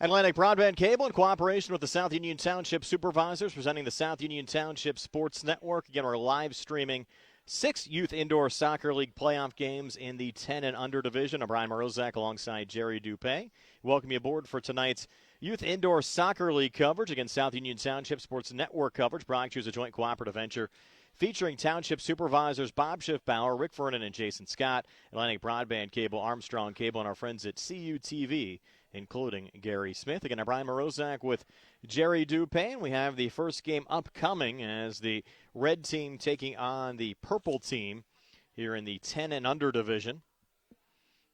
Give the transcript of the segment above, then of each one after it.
Atlantic Broadband Cable, in cooperation with the South Union Township Supervisors, presenting the South Union Township Sports Network. Again, we're live streaming 6 Youth Indoor Soccer League playoff games in the 10 and under division. I'm Brian Morozak alongside Jerry Dupay. Welcome you aboard for tonight's Youth Indoor Soccer League coverage. Again, South Union Township Sports Network coverage. Brought to you as a joint cooperative venture featuring Township Supervisors Bob Schiffbauer, Rick Vernon, and Jason Scott, Atlantic Broadband Cable, Armstrong Cable, and our friends at CUTV, including Gary Smith. Again, I'm Brian Morozak with Jerry Dupay. We have the first game upcoming as the red team taking on the purple team here in the 10 and under division.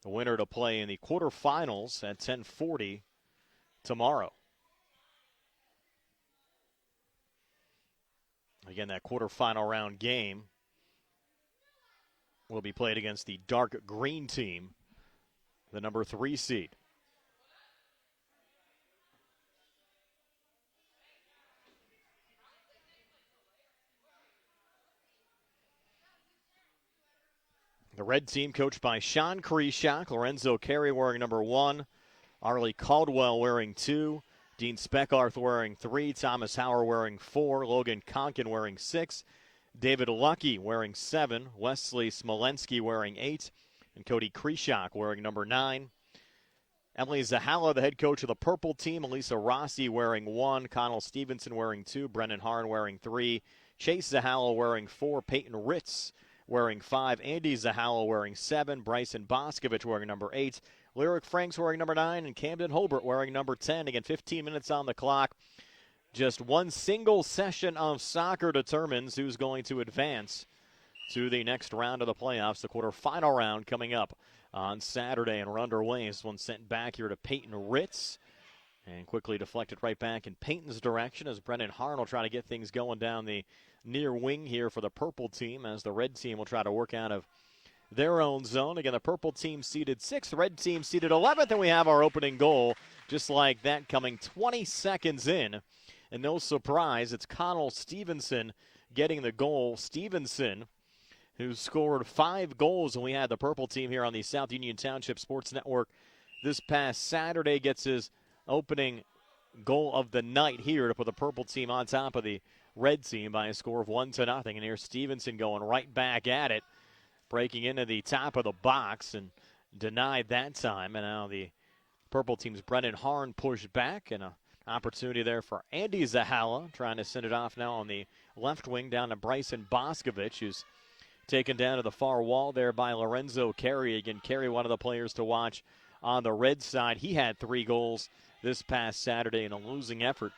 The winner to play in the quarterfinals at 10:40 tomorrow. Again, that quarterfinal round game will be played against the dark green team, the number 3 seed. The red team coached by Sean Kreshak, Lorenzo Carey wearing number 1, Arlie Caldwell wearing 2, Dean Speckarth wearing 3, Thomas Hauer wearing 4, Logan Conkin wearing 6, David Lucky wearing 7, Wesley Smolensky wearing 8, and Cody Kreshak wearing number 9. Emily Zahala, the head coach of the purple team, Elisa Rossi wearing 1, Connell Stevenson wearing 2, Brennan Harn wearing 3, Chase Zahala wearing 4, Peyton Ritz wearing 5, Andy Zahala wearing 7, Bryson Boscovich wearing number 8, Lyric Franks wearing number 9, and Camden Holbert wearing number 10. Again, 15 minutes on the clock. Just one single session of soccer determines who's going to advance to the next round of the playoffs, the quarterfinal round coming up on Saturday, and we're underway. This one sent back here to Peyton Ritz and quickly deflected right back in Peyton's direction as Brennan Harn will try to get things going down the near wing here for the purple team, as the red team will try to work out of their own zone. Again, the purple team seated 6th, the red team seated 11th, and we have our opening goal just like that coming 20 seconds in. And no surprise, it's Connell Stevenson getting the goal. Stevenson, who scored 5 goals, and we had the purple team here on the South Union Township Sports Network this past Saturday, gets his opening goal of the night here to put the purple team on top of the red team by a score of 1-0. And here's Stevenson going right back at it, breaking into the top of the box and denied that time. And now the purple team's Brendan Harn pushed back, and an opportunity there for Andy Zahala, trying to send it off now on the left wing down to Bryson Boscovich, who's taken down to the far wall there by Lorenzo Carey. Again, Carey, one of the players to watch on the red side. He had 3 goals this past Saturday in a losing effort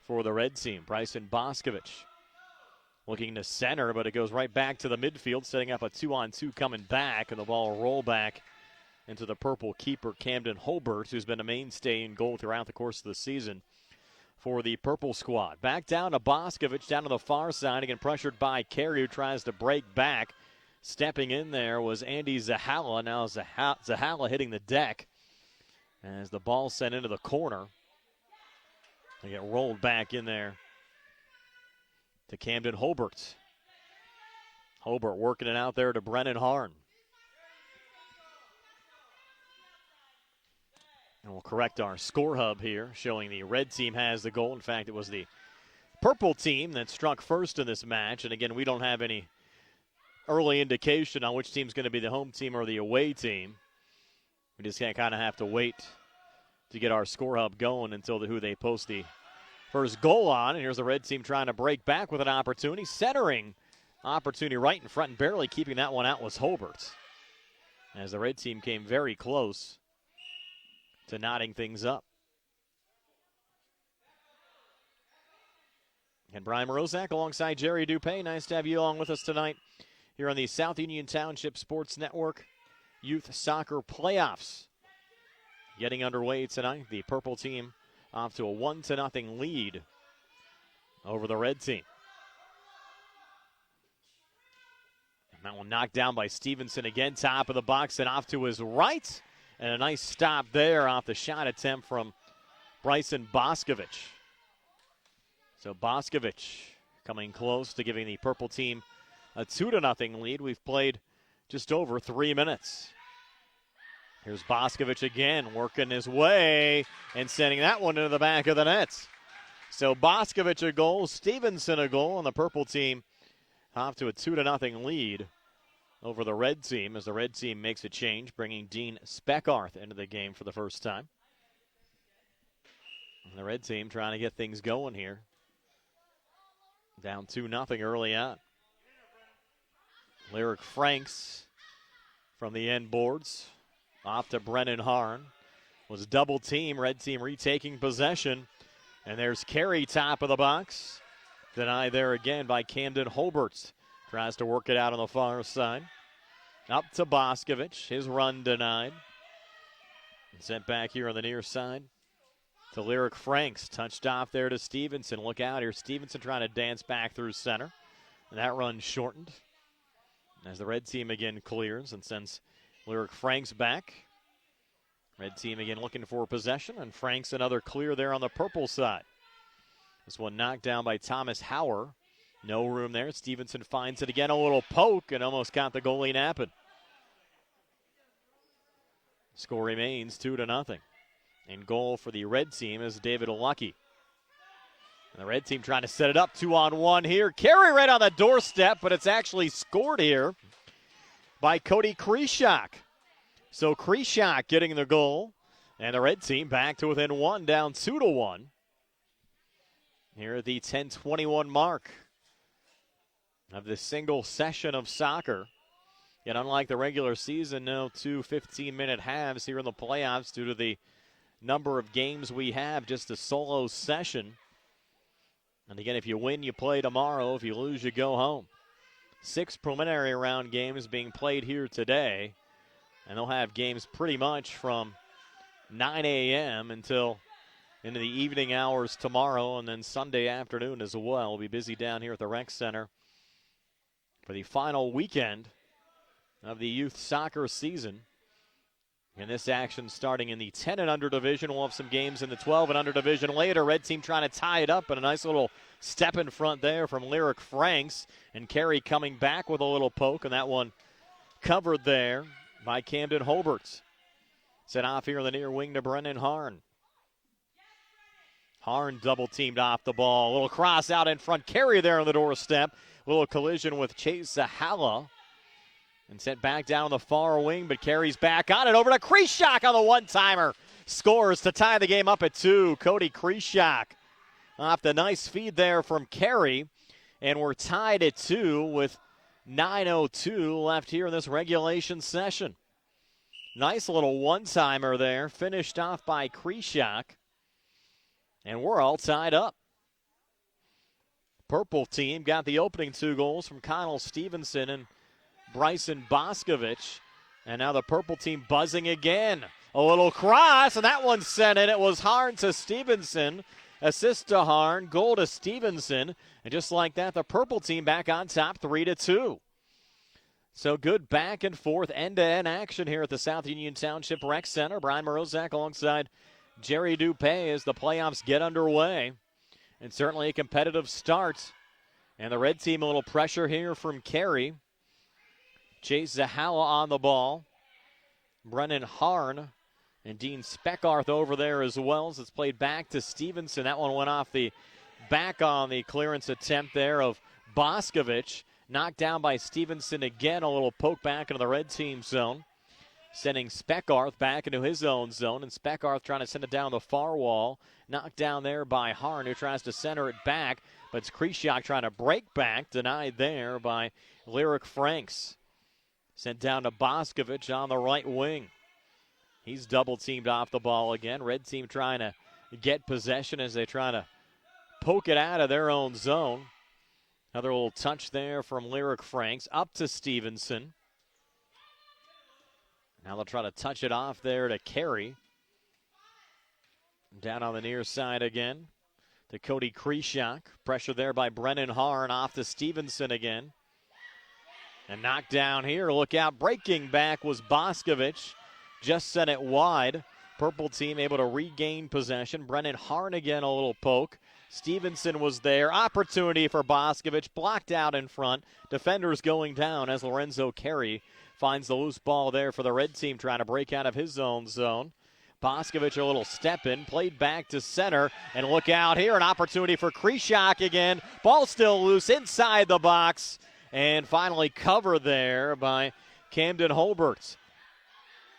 for the red team. Bryson Boscovich looking to center, but it goes right back to the midfield, setting up a 2-on-2 coming back, and the ball roll back into the purple keeper, Camden Holbert, who's been a mainstay in goal throughout the course of the season for the purple squad. Back down to Boscovich, down to the far side, again pressured by Carey, who tries to break back. Stepping in there was Andy Zahala. Now Zahala hitting the deck as the ball sent into the corner. They get rolled back in there to Camden Holbert. Holbert working it out there to Brennan Harn. And we'll correct our score hub here, showing the red team has the goal. In fact, it was the purple team that struck first in this match. And again, we don't have any early indication on which team's going to be the home team or the away team. We just kind of have to wait to get our score hub going until who they post the first goal on. And here's the red team trying to break back with an opportunity. Centering opportunity right in front, and barely keeping that one out was Holbert, as the red team came very close to knotting things up. And Brian Morozak alongside Jerry Dupay. Nice to have you along with us tonight here on the South Union Township Sports Network Youth Soccer Playoffs. Getting underway tonight, the purple team off to a 1-0 lead over the red team. And that one knocked down by Stevenson again, top of the box and off to his right. And a nice stop there off the shot attempt from Bryson Boscovich. So Boscovich coming close to giving the purple team a 2-0 lead. We've played just over 3 minutes. Here's Boscovich again, working his way and sending that one into the back of the nets. So Boscovich a goal, Stevenson a goal, and the purple team off to a 2-0 lead over the red team as the red team makes a change, bringing Dean Speckarth into the game for the first time. And the red team trying to get things going here. Down 2-0 early on. Lyric Franks from the end boards. Off to Brennan Harn. Was double team. Red team retaking possession. And there's Carey top of the box. Denied there again by Camden Holberts. Tries to work it out on the far side. Up to Boscovich. His run denied. And sent back here on the near side to Lyric Franks. Touched off there to Stevenson. Look out here. Stevenson trying to dance back through center. And that run shortened as the red team again clears and sends Lyric Franks back. Red team again looking for possession, and Franks another clear there on the purple side. This one knocked down by Thomas Hauer. No room there. Stevenson finds it again. A little poke and almost got the goalie napping. Score remains 2-0. And goal for the red team is David Lucky. And the red team trying to set it up 2-on-1 here. Carey right on the doorstep, but it's actually scored here by Cody Kreshak. So Kreshak getting the goal, and the red team back to within one, down 2-1. Here at the 10:21 mark of this single session of soccer. Yet unlike the regular season, no 2 15-minute halves here in the playoffs due to the number of games we have, just a solo session. And again, if you win, you play tomorrow. If you lose, you go home. 6 preliminary round games being played here today. And they'll have games pretty much from 9 a.m. until into the evening hours tomorrow, and then Sunday afternoon as well. We'll be busy down here at the Rec Center for the final weekend of the youth soccer season. And this action starting in the 10 and under division. We'll have some games in the 12 and under division later. Red team trying to tie it up, and a nice little step in front there from Lyric Franks. And Carey coming back with a little poke, and that one covered there by Camden Holberts. Set off here in the near wing to Brennan Harn. Harn double teamed off the ball. A little cross out in front. Carey there on the doorstep. A little collision with Chase Zahala. And sent back down the far wing, but Carey's back on it. Over to Kreshak on the one-timer. Scores to tie the game up at 2. Cody Kreshak off the nice feed there from Carey. And we're tied at 2 with 9:02 left here in this regulation session. Nice little one-timer there, finished off by Kreshak. And we're all tied up. Purple team got the opening 2 goals from Connell Stevenson and Bryson Boscovich. And now the purple team buzzing again. A little cross, and that one sent in. It was Harn to Stevenson. Assist to Harn, goal to Stevenson. And just like that, the purple team back on top 3-2. So good back and forth end-to-end action here at the South Union Township Rec Center. Brian Morozak alongside Jerry Dupay as the playoffs get underway. And certainly a competitive start. And the red team a little pressure here from Carey. Chase Zahala on the ball. Brennan Harn and Dean Speckarth over there as well as it's played back to Stevenson. That one went off the back on the clearance attempt there of Boscovich. Knocked down by Stevenson again. A little poke back into the red team zone. Sending Speckarth back into his own zone. And Speckarth trying to send it down the far wall. Knocked down there by Harn, who tries to center it back. But it's Kreshak trying to break back. Denied there by Lyric Franks. Sent down to Boscovich on the right wing. He's double teamed off the ball again. Red team trying to get possession as they try to poke it out of their own zone. Another little touch there from Lyric Franks up to Stevenson. Now they'll try to touch it off there to Carey. Down on the near side again to Cody Kreshak. Pressure there by Brennan Harn off to Stevenson again. And knocked down here. Look out. Breaking back was Boscovich. Just sent it wide. purple team able to regain possession. Brennan Harn again, a little poke. Stevenson was there. Opportunity for Boscovich, blocked out in front. Defenders going down as Lorenzo Carey finds the loose ball there for the red team, trying to break out of his own zone. Boscovich a little step in, played back to center, and look out here, an opportunity for Krishak again. Ball still loose inside the box, and finally covered there by Camden Holbert.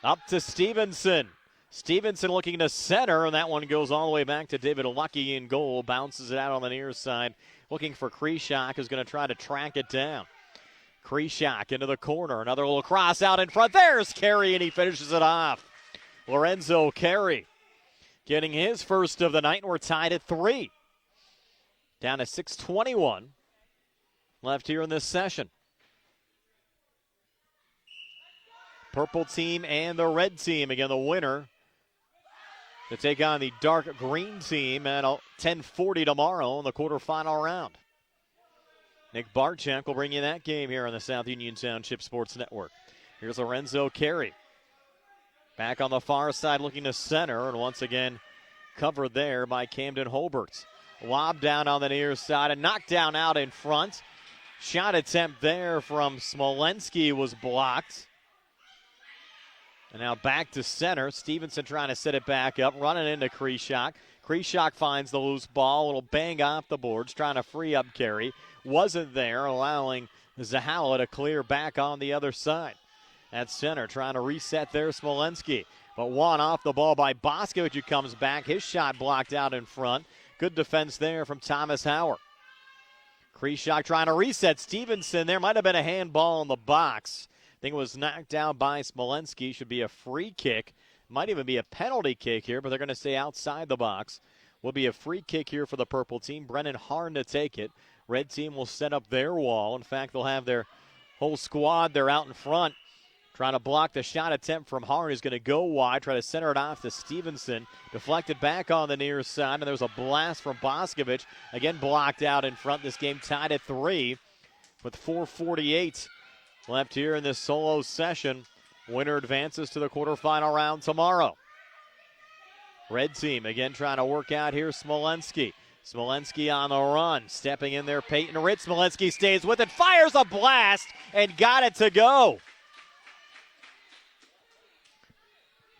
Up to Stevenson. Stevenson looking to center, and that one goes all the way back to David Lucky in goal. Bounces it out on the near side, looking for Krishak, who's going to try to track it down. Krishak into the corner, another little cross out in front. There's Carey, and he finishes it off. Lorenzo Carey getting his first of the night, and we're tied at 3. Down to 6:21 left here in this session. Purple team and the red team, again the winner, to take on the dark green team at 10:40 tomorrow in the quarterfinal round. Nick Barchak will bring you that game here on the South Union Township Sports Network. Here's Lorenzo Carey. Back on the far side looking to center, and once again covered there by Camden Holbert. Lob down on the near side, and knocked down out in front. Shot attempt there from Smolensky was blocked. And now back to center. Stevenson trying to set it back up, running into Krishak. Krishak finds the loose ball, a little bang off the boards, trying to free up Carey. Wasn't there, allowing Zahala to clear back on the other side. At center, trying to reset there, Smolensky. But one off the ball by Boscovich, who comes back. His shot blocked out in front. Good defense there from Thomas Hauer. Krishak trying to reset. Stevenson, there might have been a handball in the box. I think it was knocked down by Smolensky. Should be a free kick. Might even be a penalty kick here, but they're going to stay outside the box. Will be a free kick here for the purple team. Brennan Harn to take it. Red team will set up their wall. In fact, they'll have their whole squad there out in front, trying to block the shot attempt from Harn. He's going to go wide, try to center it off to Stevenson. Deflected back on the near side, and there's a blast from Boscovich. Again, blocked out in front. This game tied at 3 with 4:48 left here in this solo session. Winner advances to the quarterfinal round tomorrow. Red team again trying to work out here. Smolensky. Smolensky on the run. Stepping in there, Peyton Ritz. Smolensky stays with it, fires a blast, and got it to go.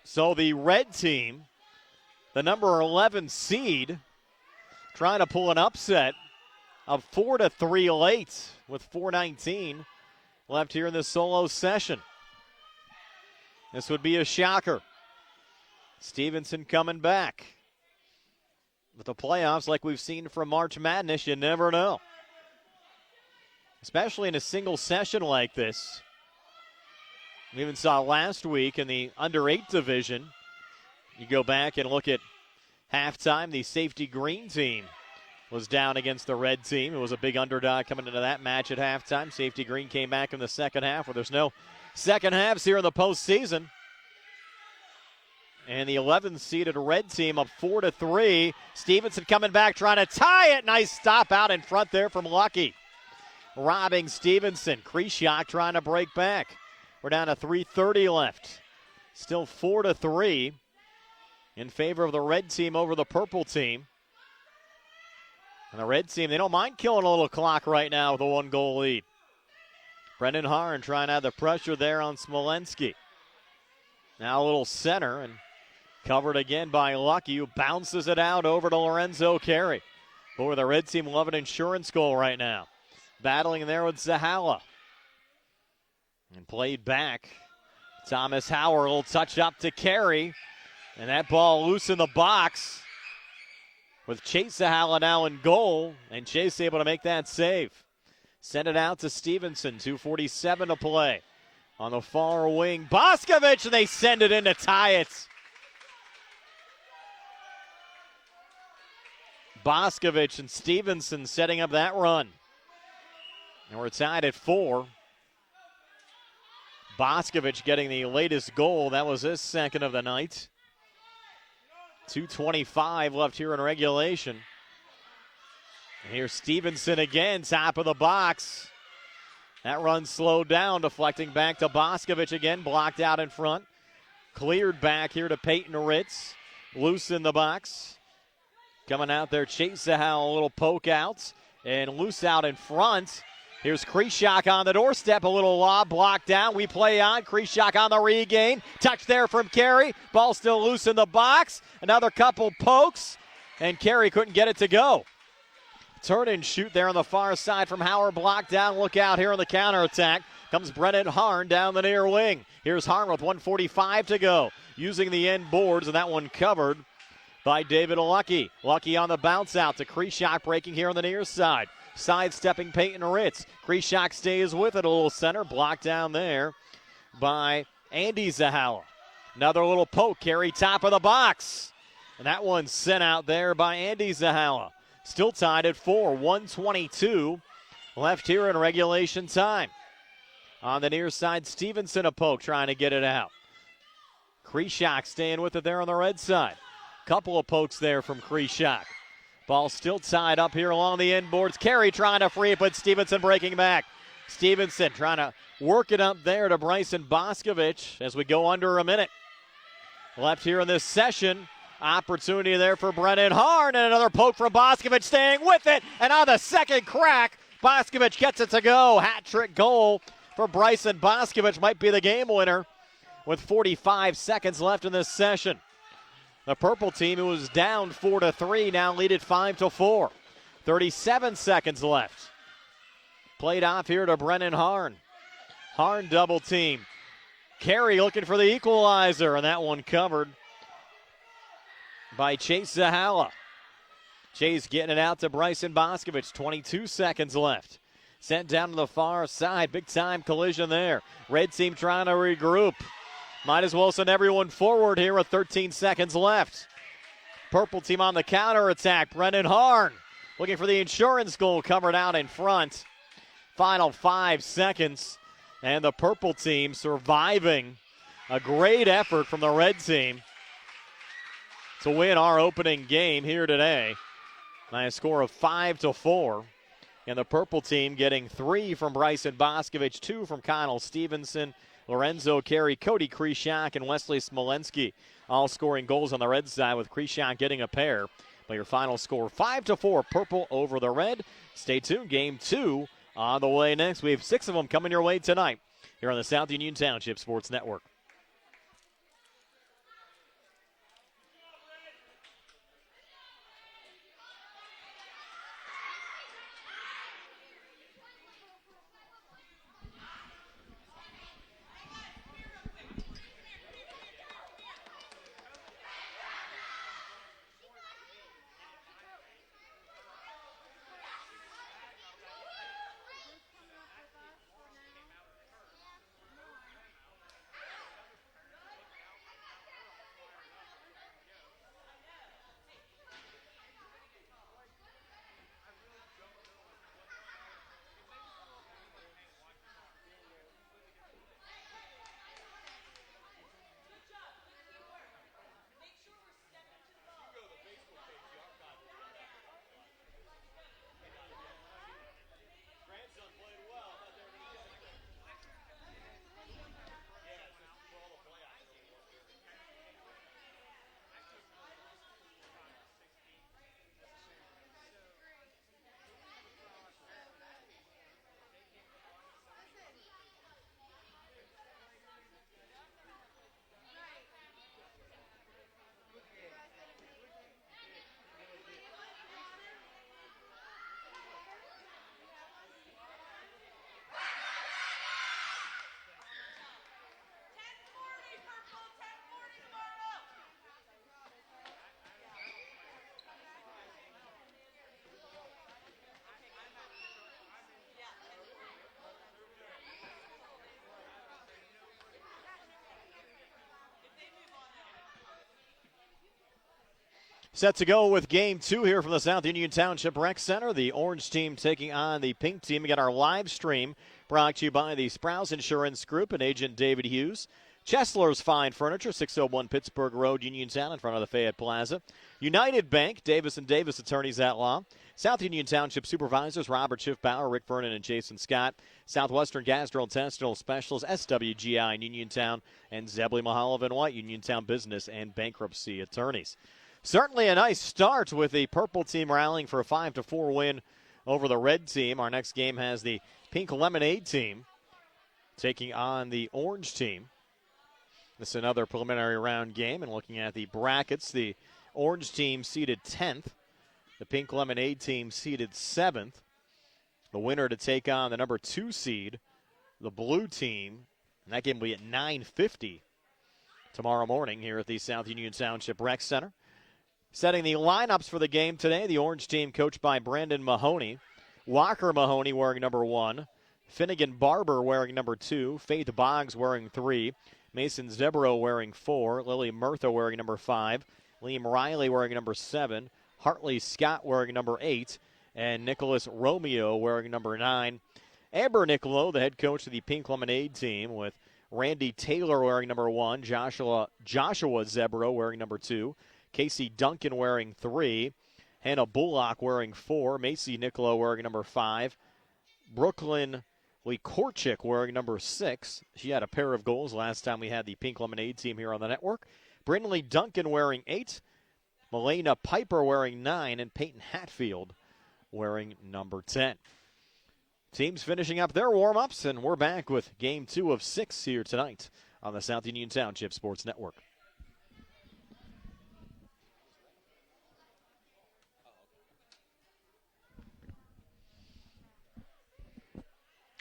So the red team, the number 11 seed, trying to pull an upset of 4-3 late with 4:19 left here in this solo session. This would be a shocker. Stevenson coming back. With the playoffs, like we've seen from March Madness, you never know. Especially in a single session like this. We even saw last week in the under-8 division. You go back and look at halftime, the safety green team was down against the red team. It was a big underdog coming into that match at halftime. Safety green came back in the second half, where there's no second halves here in the postseason. And the 11th seeded red team up 4-3. Stevenson coming back, trying to tie it. Nice stop out in front there from Lucky. Robbing Stevenson. Krishak trying to break back. We're down to 3:30 left. Still 4-3 in favor of the red team over the purple team. And the red team, they don't mind killing a little clock right now with a 1-goal lead. Brendan Harn trying to have the pressure there on Smolensky. Now a little center, and covered again by Lucky, who bounces it out over to Lorenzo Carey. Boy, the red team love an insurance goal right now. Battling there with Zahala. And played back. Thomas Hauer will touch up to Carey. And that ball loose in the box. With Chase Zahala now in goal. And Chase able to make that save. Send it out to Stevenson. 2:47 to play. On the far wing, Boscovich, and they send it in to tie it. Boscovich and Stevenson setting up that run. And we're tied at 4. Boscovich getting the latest goal. That was his second of the night. 2:25 left here in regulation. And here's Stevenson again, top of the box. That run slowed down, deflecting back to Boscovich again, blocked out in front. Cleared back here to Peyton Ritz. Loose in the box. Coming out there, Chase Zahal, a little poke out. And loose out in front. Here's Kreshak on the doorstep. A little lob blocked down. We play on. Kreshak on the regain. Touch there from Carey. Ball still loose in the box. Another couple pokes. And Carey couldn't get it to go. Turn and shoot there on the far side from Howard. Blocked down. Look out here on the counterattack. Comes Brennan Harn down the near wing. Here's Harn with 1:45 to go. Using the end boards, and that one covered by David Lucky. Lucky on the bounce out to Kreshak, breaking here on the near side. Sidestepping Peyton Ritz. Kreshak stays with it, a little center. Blocked down there by Andy Zahala. Another little poke. Carey top of the box. And that one sent out there by Andy Zahala. Still tied at 4. 1:22 left here in regulation time. On the near side, Stevenson a poke trying to get it out. Kreshak staying with it there on the red side. Couple of pokes there from Kreshak. Ball still tied up here along the end boards. Carey trying to free it, but Stevenson breaking back. Stevenson trying to work it up there to Bryson Boscovich as we go under a minute. Left here in this session. Opportunity there for Brennan Harn, and another poke from Boscovich staying with it. And on the second crack, Boscovich gets it to go. Hat trick goal for Bryson Boscovich. Might be the game winner with 45 seconds left in this session. The purple team, who was down 4-3, now lead it 5-4. 37 seconds left. Played off here to Brennan Harn. Harn double team. Carey looking for the equalizer, and that one covered by Chase Zahala. Chase getting it out to Bryson Boscovich. 22 seconds left. Sent down to the far side. Big time collision there. Red team trying to regroup. Might as well send everyone forward here with 13 seconds left. Purple team on the counter attack. Brennan Harn looking for the insurance goal, covered out in front. Final 5 seconds. And the purple team surviving a great effort from the red team to win our opening game here today by a score of 5-4. And the purple team getting 3 from Bryson Boscovich, 2 from Connell Stevenson, Lorenzo Carey, Cody Kreshak, and Wesley Smolensky all scoring goals on the red side, with Kreshak getting a pair. But your final score 5-4, purple over the red. Stay tuned. Game 2 on the way next. We have 6 of them coming your way tonight here on the South Union Township Sports Network. Set to go with Game 2 here from the South Union Township Rec Center. The orange team taking on the pink team. We got our live stream brought to you by the Sprouse Insurance Group and agent David Hughes. Chesler's Fine Furniture, 601 Pittsburgh Road, Uniontown, in front of the Fayette Plaza. United Bank, Davis & Davis Attorneys at Law. South Union Township Supervisors, Robert Schiffbauer, Rick Vernon, and Jason Scott. Southwestern Gastrointestinal Specialists, SWGI in Uniontown, and Zebly Mahaloff and White, Uniontown Business and Bankruptcy Attorneys. Certainly a nice start with the purple team rallying for a 5-4 win over the red team. Our next game has the pink lemonade team taking on the orange team. This is another preliminary round game, and looking at the brackets, the orange team seeded 10th. The pink lemonade team seeded 7th. The winner to take on the number 2 seed, the blue team, and that game will be at 9:50 tomorrow morning here at the South Union Township Rec Center. Setting the lineups for the game today, the orange team coached by Brandon Mahoney. Walker Mahoney wearing number 1. Finnegan Barber wearing number 2. Faith Boggs wearing 3. Mason Zebro wearing 4. Lily Murtha wearing number 5. Liam Riley wearing number 7. Hartley Scott wearing number 8. And Nicholas Romeo wearing number 9. Amber Nicolo, the head coach of the Pink Lemonade team, with Randy Taylor wearing number 1. Joshua Zebro wearing number 2. Casey Duncan wearing 3. Hannah Bullock wearing 4. Macy Nicolo wearing number 5. Brooklyn Likorchik wearing number 6. She had a pair of goals last time we had the Pink Lemonade team here on the network. Brindley Duncan wearing 8. Melena Piper wearing 9. And Peyton Hatfield wearing number 10. Teams finishing up their warm-ups, and we're back with Game 2 of 6 here tonight on the South Union Township Sports Network.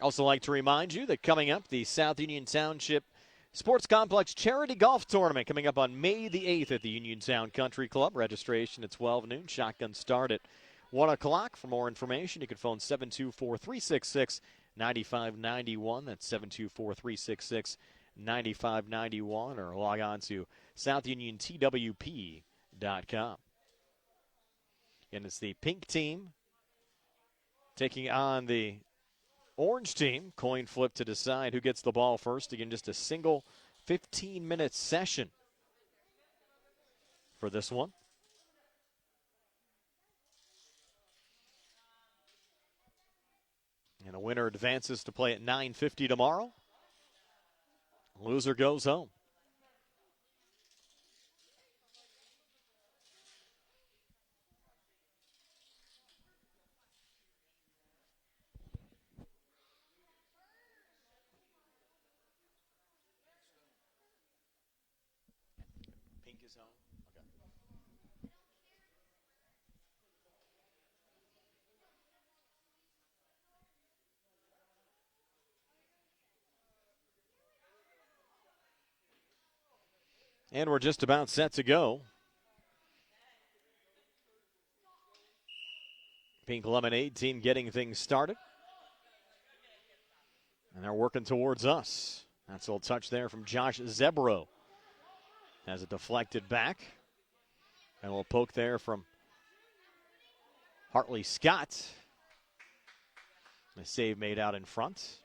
Also like to remind you that coming up, the South Union Township Sports Complex Charity Golf Tournament coming up on May the 8th at the Uniontown Country Club. Registration at 12 noon. Shotgun start at 1 o'clock. For more information, you can phone 724-366-9591. That's 724-366-9591, or log on to southniontwp.com. And it's the pink team taking on the orange team. Coin flip to decide who gets the ball first. Again, just a single 15-minute session for this one. And the winner advances to play at 9:50 tomorrow. Loser goes home. Pink is home. Okay. And we're just about set to go. Pink Lemonade team getting things started. And they're working towards us. That's a little touch there from Josh Zebro. Has it deflected back. And a little poke there from Hartley Scott. A save made out in front.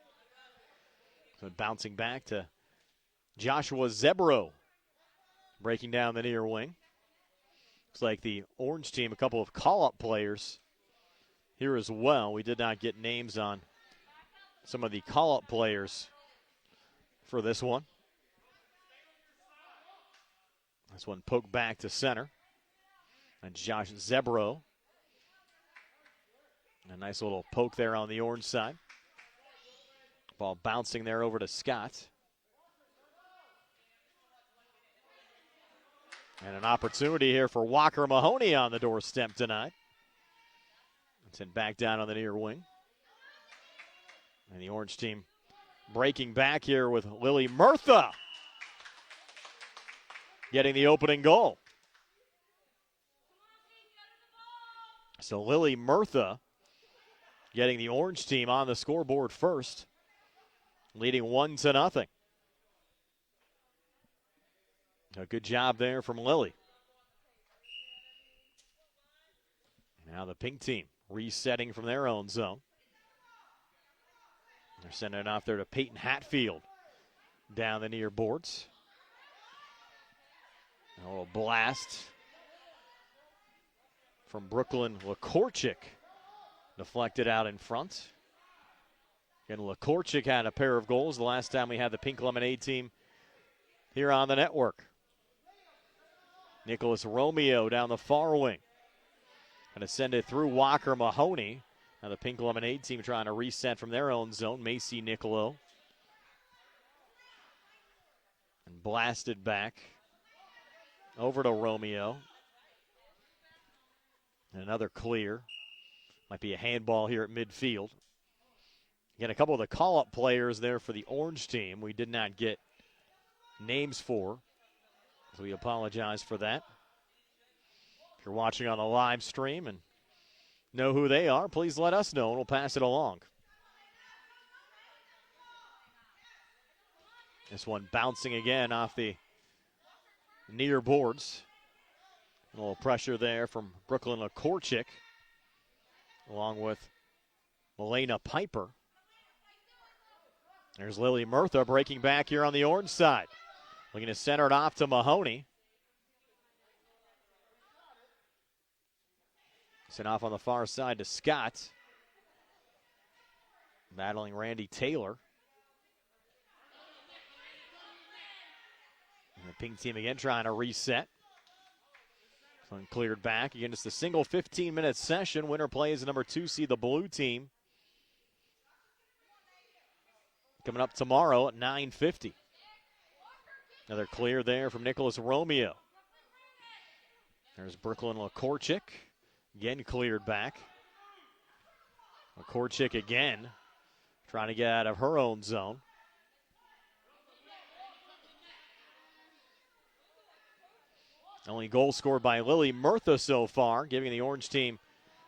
So bouncing back to Joshua Zebro. Breaking down the near wing. Looks like the orange team, a couple of call-up players here as well. We did not get names on some of the call-up players for this one. This one poked back to center. And Josh Zebro. A nice little poke there on the orange side. Ball bouncing there over to Scott. And an opportunity here for Walker Mahoney on the doorstep tonight. Sent back down on the near wing. And the orange team breaking back here with Lily Murtha getting the opening goal. So Lily Murtha getting the orange team on the scoreboard first, leading 1-0. A good job there from Lily. Now the pink team resetting from their own zone. They're sending it off there to Peyton Hatfield. down the near boards. A little blast from Brooklyn Lakorchik. Deflected out in front. And Lakorchik had a pair of goals the last time we had the Pink Lemonade team here on the network. Nicholas Romeo down the far wing. Going to send it through Walker Mahoney. Now the Pink Lemonade team trying to reset from their own zone. Macy Nicolo. And blasted back over to Romeo. And another clear. Might be a handball here at midfield. Again, a couple of the call-up players there for the Orange team we did not get names for, so we apologize for that. If you're watching on the live stream and know who they are, please let us know and we'll pass it along. This one bouncing again off the near boards. A little pressure there from Brooklyn Lakorchik, along with Milena Piper. There's Lily Murtha breaking back here on the Orange side. Looking to center it off to Mahoney. Sent off on the far side to Scott. Battling Randy Taylor. And the Pink team again trying to reset. One cleared back. Again, it's the single 15-minute session. Winner plays number 2 seed, the Blue team. Coming up tomorrow at 9:50. Another clear there from Nicholas Romeo. There's Brooklyn Lakorchik. Again cleared back. Lakorchik again trying to get out of her own zone. Only goal scored by Lily Murtha so far, giving the Orange team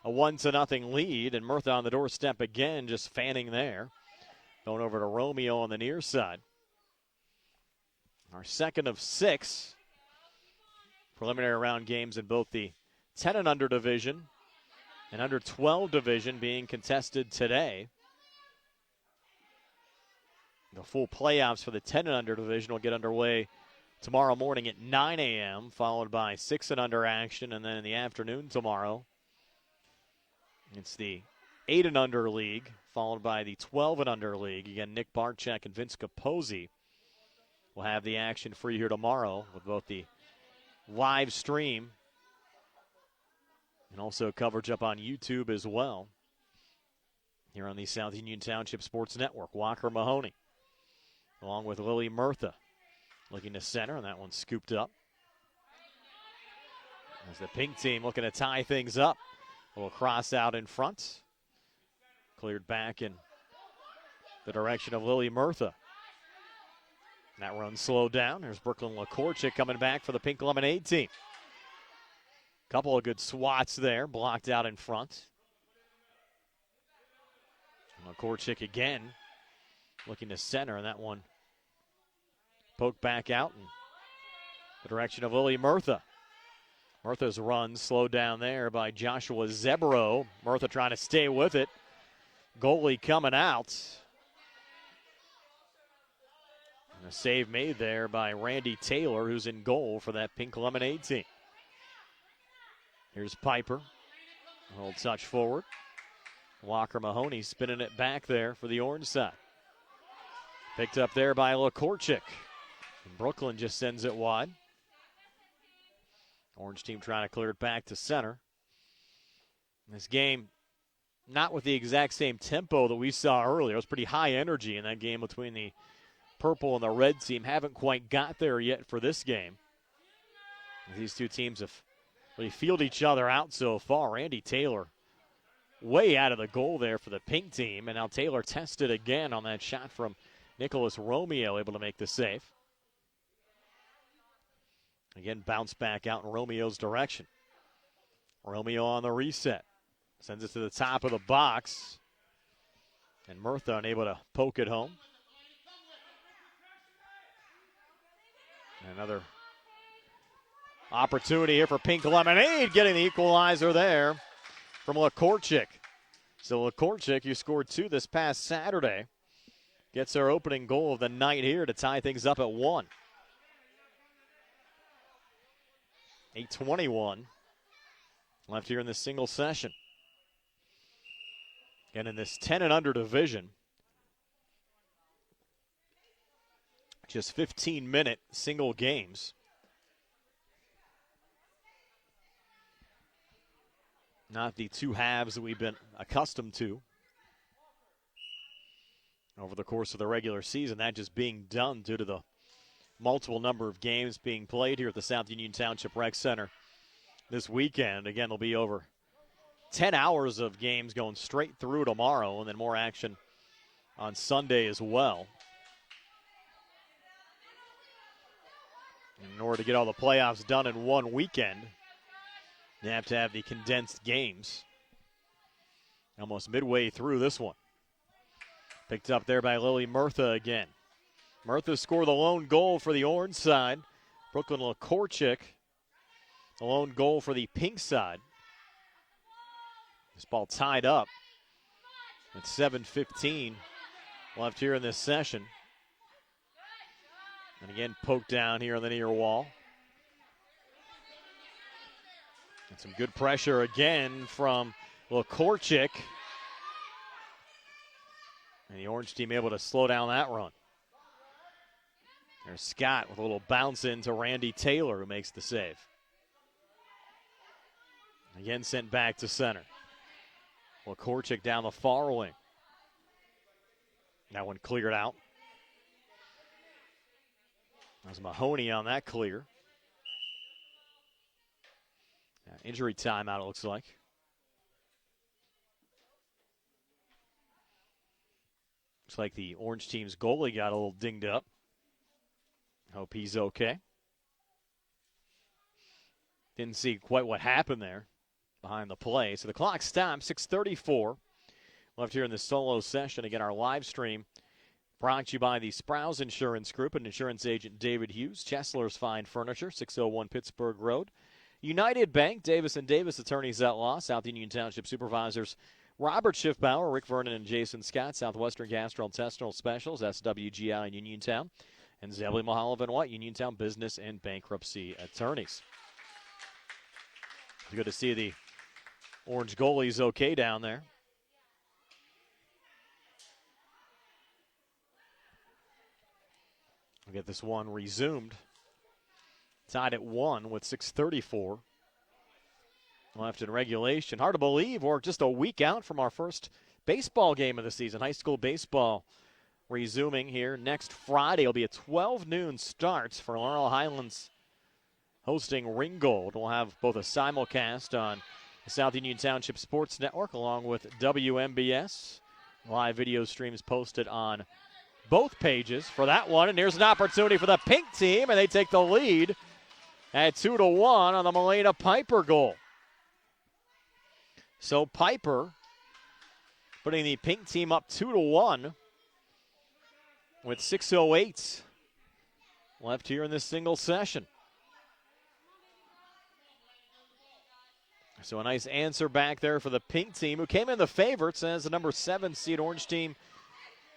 a 1-0 lead. And Murtha on the doorstep again, just fanning there. Going over to Romeo on the near side. Our second of 6 preliminary round games in both the 10 and under division and under 12 division being contested today. The full playoffs for the 10 and under division will get underway tomorrow morning at 9 a.m., followed by 6 and under action, and then in the afternoon tomorrow, it's the 8 and under league, followed by the 12 and under league. Again, Nick Barczyk and Vince Capozzi will have the action for you here tomorrow with both the live stream and also coverage up on YouTube as well here on the South Union Township Sports Network. Walker Mahoney along with Lily Murtha looking to center, and that one scooped up. As the Pink team looking to tie things up. A little cross out in front. Cleared back in the direction of Lily Murtha. That run slowed down. There's Brooklyn Lakorchik coming back for the Pink Lemonade team. Couple of good swats there, blocked out in front. Lakorchik again looking to center, and that one poked back out in the direction of Lily Murtha. Murtha's run slowed down there by Joshua Zebro. Murtha trying to stay with it. Goalie coming out. And a save made there by Randy Taylor, who's in goal for that Pink Lemonade team. Here's Piper. A little touch forward. Walker Mahoney spinning it back there for the Orange side. Picked up there by Lakorchik. And Brooklyn just sends it wide. Orange team trying to clear it back to center. This game, not with the exact same tempo that we saw earlier. It was pretty high energy in that game between the purple and the red team. Haven't quite got there yet for this game. These two teams have really fielded each other out so far. Randy Taylor way out of the goal there for the Pink team. And now Taylor tested again on that shot from Nicholas Romeo, able to make the save. Again, bounce back out in Romeo's direction. Romeo on the reset. Sends it to the top of the box. And Murtha unable to poke it home. Another opportunity here for Pink Lemonade, getting the equalizer there from Lakorchik. So Lakorchik, who scored 2 this past Saturday, gets our opening goal of the night here to tie things up at 1. 8:21 left here in this single session. And in this 10 and under division, just 15-minute single games. Not the two halves that we've been accustomed to over the course of the regular season. That just being done due to the multiple number of games being played here at the South Union Township Rec Center this weekend. Again, there'll be over 10 hours of games going straight through tomorrow, and then more action on Sunday as well. In order to get all the playoffs done in one weekend, you have to have the condensed games. Almost midway through this one. Picked up there by Lily Murtha again. Murtha scored the lone goal for the orange side. Brooklyn Lakorchik, the lone goal for the pink side. This ball tied up with 7:15 left here in this session. And again, poked down here on the near wall. And some good pressure again from Lakorchik. And the orange team able to slow down that run. There's Scott with a little bounce into Randy Taylor, who makes the save. Again, sent back to center. Lakorchik down the far wing. That one cleared out. That was Mahoney on that clear. Injury timeout, it looks like. Looks like the orange team's goalie got a little dinged up. Hope he's okay. Didn't see quite what happened there behind the play. So the clock stops, 6:34 left here in the solo session. Again, our live stream brought to you by the Sprouse Insurance Group and insurance agent David Hughes. Chesler's Fine Furniture, 601 Pittsburgh Road. United Bank, Davis & Davis attorneys at law. South Union Township supervisors Robert Schiffbauer, Rick Vernon, and Jason Scott. Southwestern Gastrointestinal Specials, SWGI in Uniontown. And Zebly Mahaloff and White, Uniontown business and bankruptcy attorneys. It's good to see the orange goalie's okay down there. We'll get this one resumed. Tied at 1 with 6:34 left in regulation. Hard to believe we're just a week out from our first baseball game of the season. High school baseball resuming here next Friday. It'll be a 12 noon start for Laurel Highlands hosting Ringgold. We'll have both a simulcast on the South Union Township Sports Network along with WMBS. Live video streams posted on both pages for that one. And here's an opportunity for the pink team, and they take the lead at 2-1 on the Milena Piper goal. So Piper putting the pink team up 2-1 with 6:08 left here in this single session. So a nice answer back there for the pink team, who came in the favorites as the number 7 seed orange team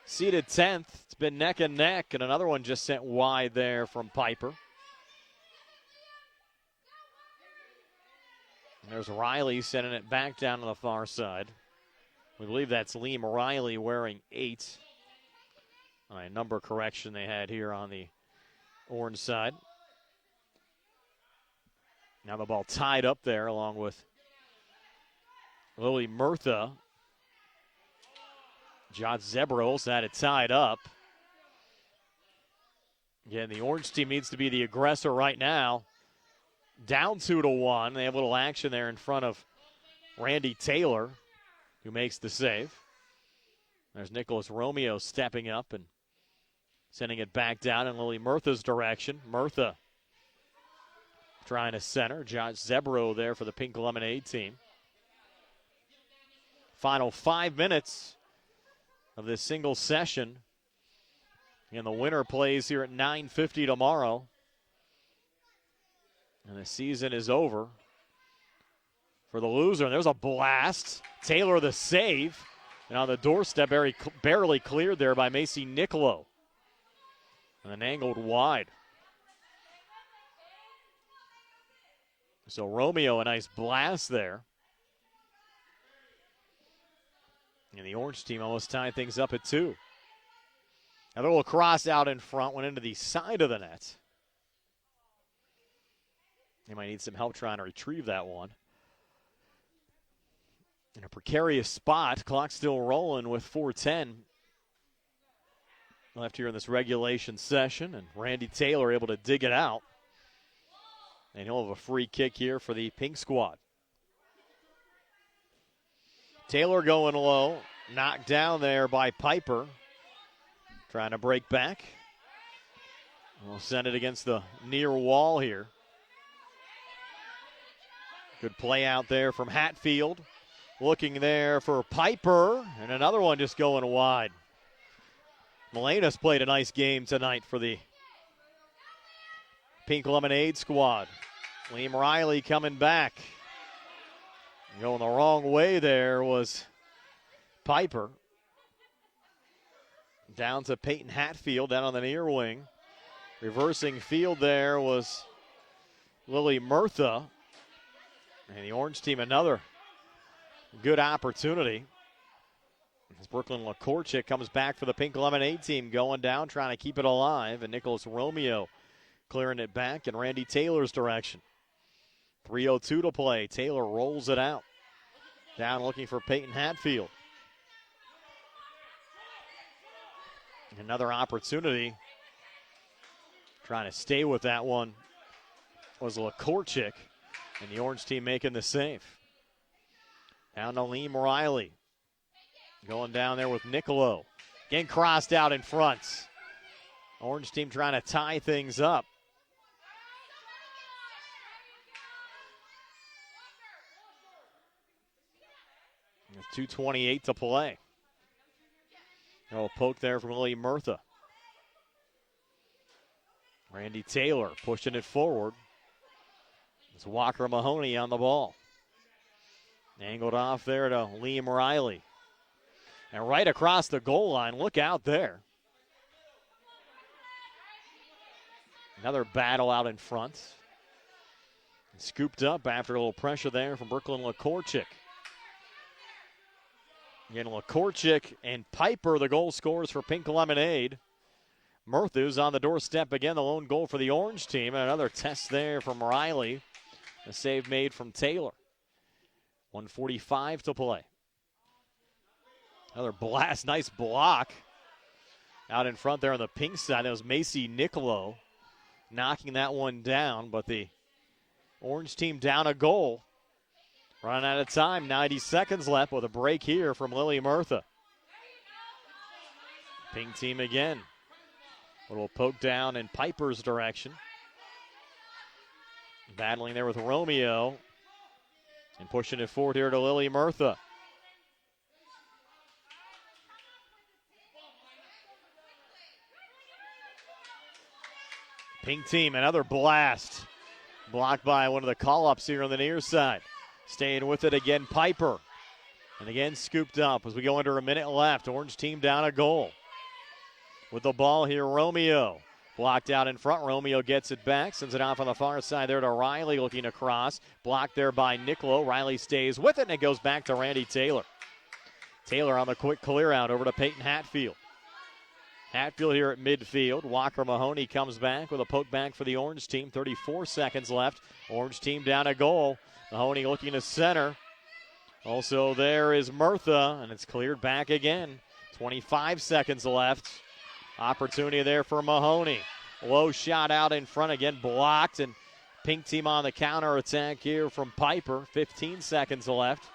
seeded 10th. It's been neck and neck, and another one just sent wide there from Piper. And there's Riley sending it back down to the far side. We believe that's Liam Riley wearing 8. All right, number correction they had here on the orange side. Now the ball tied up there along with Lily Murtha. Josh Zebros had it tied up. Again, the orange team needs to be the aggressor right now. Down 2-1. They have a little action there in front of Randy Taylor, who makes the save. There's Nicholas Romeo stepping up and sending it back down in Lily Murtha's direction. Murtha trying to center. Josh Zebro there for the Pink Lemonade team. Final 5 minutes of this single session. And the winner plays here at 9:50 tomorrow. And the season is over for the loser. And there's a blast. Taylor the save. And on the doorstep, barely cleared there by Macy Niccolo. And then angled wide. So Romeo, a nice blast there. And the Orange team almost tied things up at 2. A little cross out in front, went into the side of the net. They might need some help trying to retrieve that one. In a precarious spot, clock still rolling with 4:10 left here in this regulation session, and Randy Taylor able to dig it out. And he'll have a free kick here for the Pink squad. Taylor going low, knocked down there by Piper. Trying to break back. We'll send it against the near wall here. Good play out there from Hatfield. Looking there for Piper, and another one just going wide. Melena's played a nice game tonight for the Pink Lemonade squad. Liam Riley coming back. Going the wrong way there was Piper. Down to Peyton Hatfield down on the near wing. Reversing field there was Lily Murtha. And the Orange team another good opportunity. As Brooklyn LaCourchick comes back for the Pink Lemonade team, going down, trying to keep it alive. And Nicholas Romeo clearing it back in Randy Taylor's direction. 3:02 to play. Taylor rolls it out. Down looking for Peyton Hatfield. Another opportunity. Trying to stay with that one was LaCourchick. And the Orange team making the save. Down to Liam Riley. Going down there with Niccolo. Getting crossed out in front. Orange team trying to tie things up. With 2:28 to play. A little poke there from Lily Murtha. Randy Taylor pushing it forward. It's Walker Mahoney on the ball. Angled off there to Liam Riley. And right across the goal line, look out there. Another battle out in front. And scooped up after a little pressure there from Brooklyn LaCourchick. Again, LaCourchick and Piper, the goal scorers for Pink Lemonade. Murtha's on the doorstep again, the lone goal for the Orange team. And another test there from Riley. A save made from Taylor. 1:45 to play. Another blast, nice block. Out in front there on the Pink side, that was Macy Niccolo knocking that one down. But the Orange team down a goal. Running out of time, 90 seconds left with a break here from Lily Murtha. Pink team again. A little poke down in Piper's direction. Battling there with Romeo. And pushing it forward here to Lily Murtha. Pink team, another blast. Blocked by one of the call-ups here on the near side. Staying with it again, Piper. And again, scooped up as we go under a minute left. Orange team down a goal. With the ball here, Romeo. Blocked out in front. Romeo gets it back. Sends it off on the far side there to Riley looking across. Blocked there by Niccolo. Riley stays with it, and it goes back to Randy Taylor. Taylor on the quick clear out over to Peyton Hatfield. Hatfield here at midfield. Walker Mahoney comes back with a poke back for the Orange team. 34 seconds left. Orange team down a goal. Mahoney looking to center. Also there is Murtha, and it's cleared back again. 25 seconds left. Opportunity there for Mahoney. Low shot out in front again, blocked, and Pink team on the counter attack here from Piper. 15 seconds left.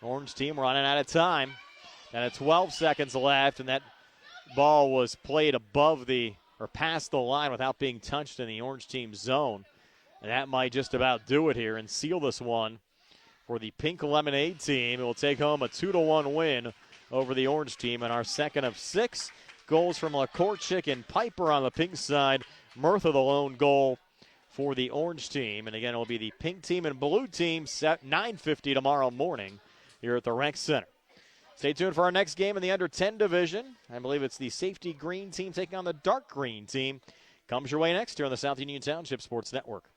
Orange team running out of time. And at 12 seconds left, and that ball was played past the line without being touched in the Orange team zone. And that might just about do it here and seal this one for the Pink Lemonade team. It will take home a 2-1 win over the Orange team, and our second of 6. Goals from LaCourchick and Piper on the Pink side. Murtha the lone goal for the Orange team. And again, it will be the Pink team and Blue team set 9:50 tomorrow morning here at the Rec Center. Stay tuned for our next game in the under 10 division. I believe it's the safety green team taking on the dark green team. Comes your way next here on the South Union Township Sports Network.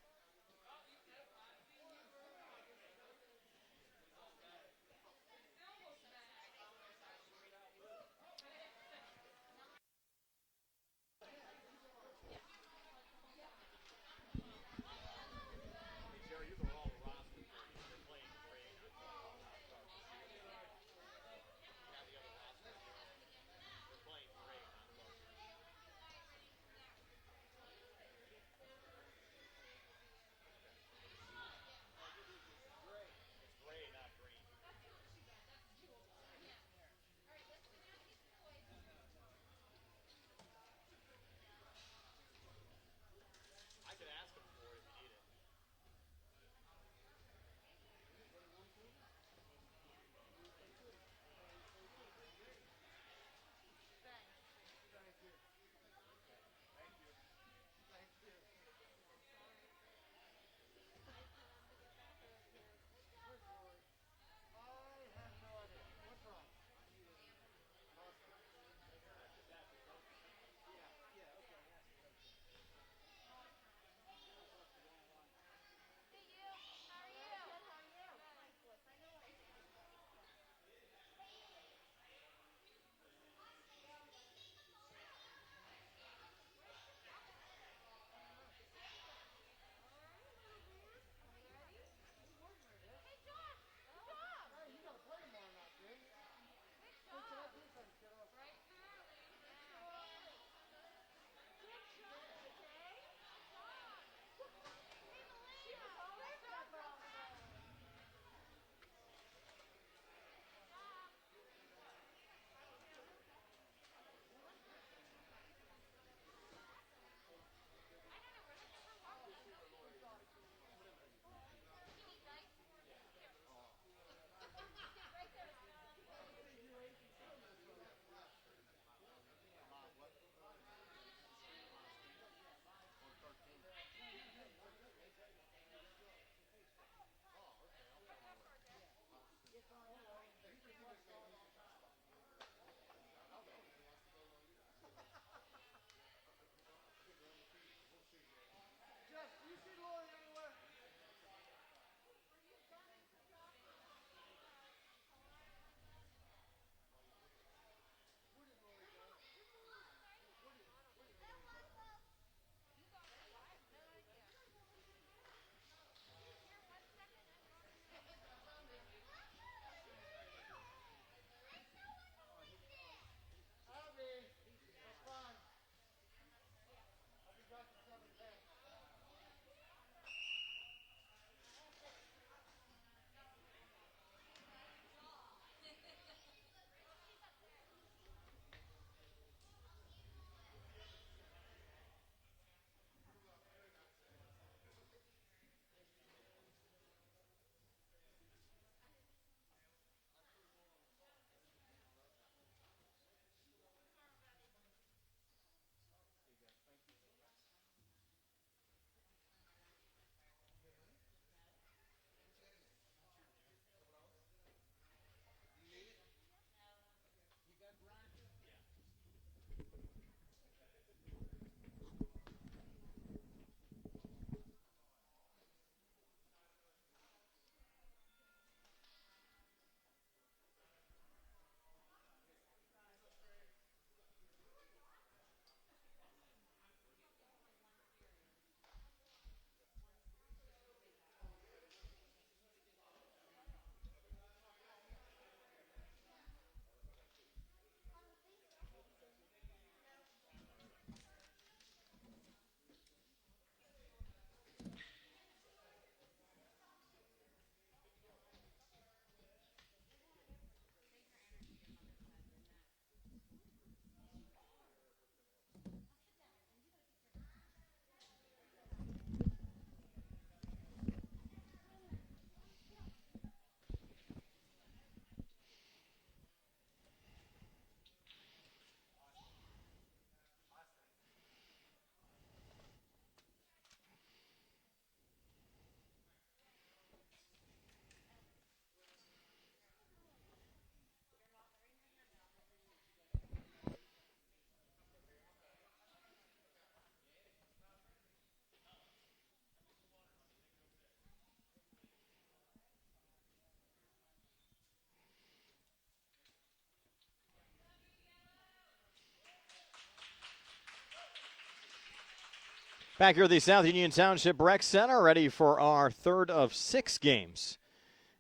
Back here at the South Union Township Rec Center, ready for our third of 6 games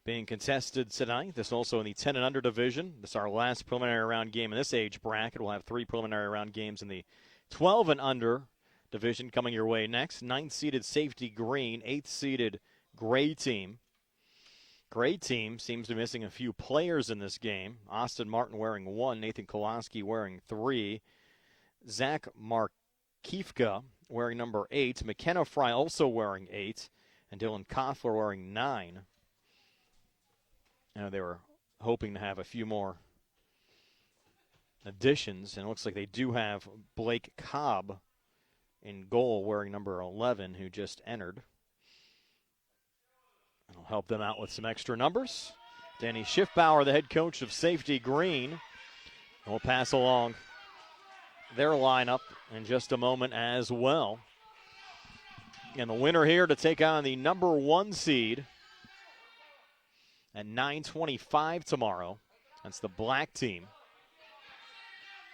being contested tonight. This also in the 10 and under division. This is our last preliminary round game in this age bracket. We'll have 3 preliminary round games in the 12 and under division coming your way next. 9th-seeded Safety Green, 8th-seeded Gray Team. Gray Team seems to be missing a few players in this game. Austin Martin wearing 1, Nathan Kolaski wearing 3, Zach Markiefka wearing number 8, McKenna Fry also wearing 8, and Dylan Koffler wearing 9. They were hoping to have a few more additions, and it looks like they do have Blake Cobb in goal wearing number 11, who just entered. It'll help them out with some extra numbers. Danny Schiffbauer, the head coach of Safety Green, will pass along their lineup in just a moment as well. And the winner here to take on the number 1 seed at 9:25 tomorrow. That's the black team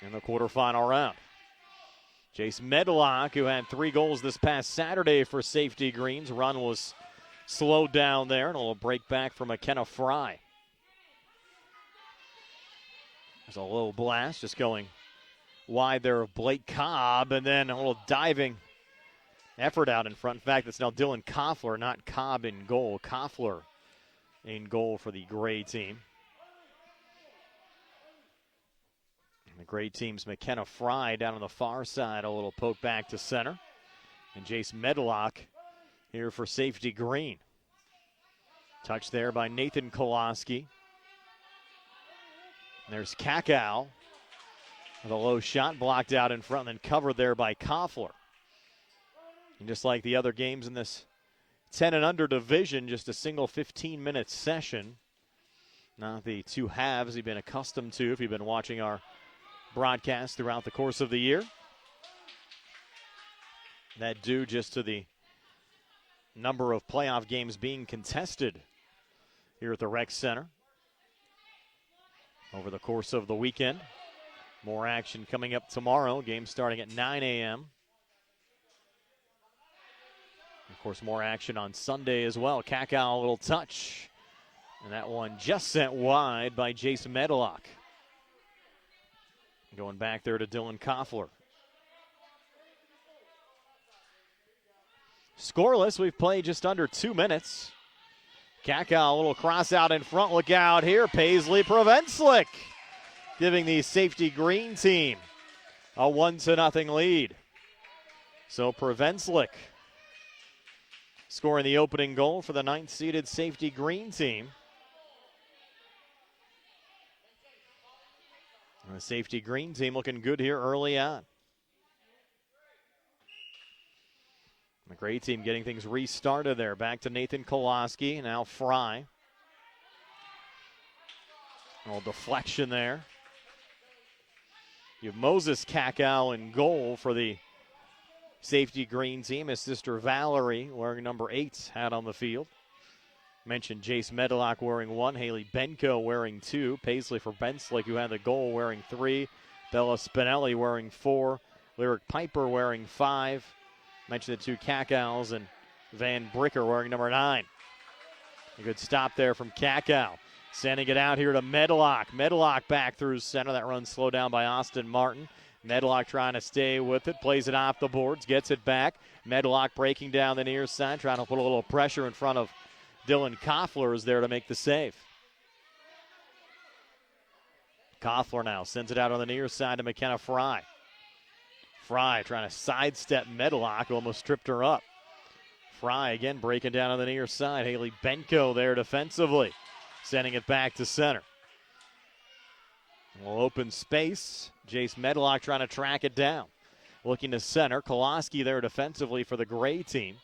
in the quarterfinal round. Jace Medlock, who had 3 goals this past Saturday for Safety Green's run, was slowed down there, and a little break back from McKenna Fry. There's a low blast just going wide there of Blake Cobb, and then a little diving effort out in front. In fact, it's now Dylan Koffler, not Cobb in goal. Koffler in goal for the Gray Team. And the Gray Team's McKenna Fry down on the far side, a little poke back to center. And Jace Medlock here for Safety Green. Touch there by Nathan Kolaski. There's Kakao. The low shot blocked out in front and then covered there by Koffler. And just like the other games in this 10 and under division, just a single 15-minute session. Not the 2 halves you've been accustomed to if you've been watching our broadcast throughout the course of the year. That due just to the number of playoff games being contested here at the Rec Center over the course of the weekend. More action coming up tomorrow. Game starting at 9 a.m. Of course, more action on Sunday as well. Kakao, a little touch. And that one just sent wide by Jason Medlock. Going back there to Dylan Koffler. Scoreless, we've played just under 2 minutes. Kakao, a little cross out in front. Look out here. Paisley Prevenslick giving the Safety Green team a 1-0 lead. So Prevenslick scoring the opening goal for the 9th-seeded Safety Green team. And the Safety Green team looking good here early on. The Gray team getting things restarted there. Back to Nathan Kolaski, now Fry. A little deflection there. You have Moses Kakao in goal for the Safety Green team. His sister Valerie wearing number 8 out on the field. Mentioned Jace Medlock wearing 1, Haley Benko wearing 2, Paisley for Benslick, who had the goal, wearing 3, Bella Spinelli wearing 4, Lyric Piper wearing 5. Mentioned the 2 Kakaos and Van Bricker wearing number 9. A good stop there from Kakao. Sending it out here to Medlock. Medlock back through center. That run slowed down by Austin Martin. Medlock trying to stay with it. Plays it off the boards. Gets it back. Medlock breaking down the near side. Trying to put a little pressure in front of Dylan Koffler is there to make the save. Koffler now sends it out on the near side to McKenna Fry. Fry trying to sidestep Medlock, almost tripped her up. Fry again breaking down on the near side. Haley Benko there defensively, sending it back to center. A little open space. Jace Medlock trying to track it down. Looking to center. Kolaski there defensively for the Gray team.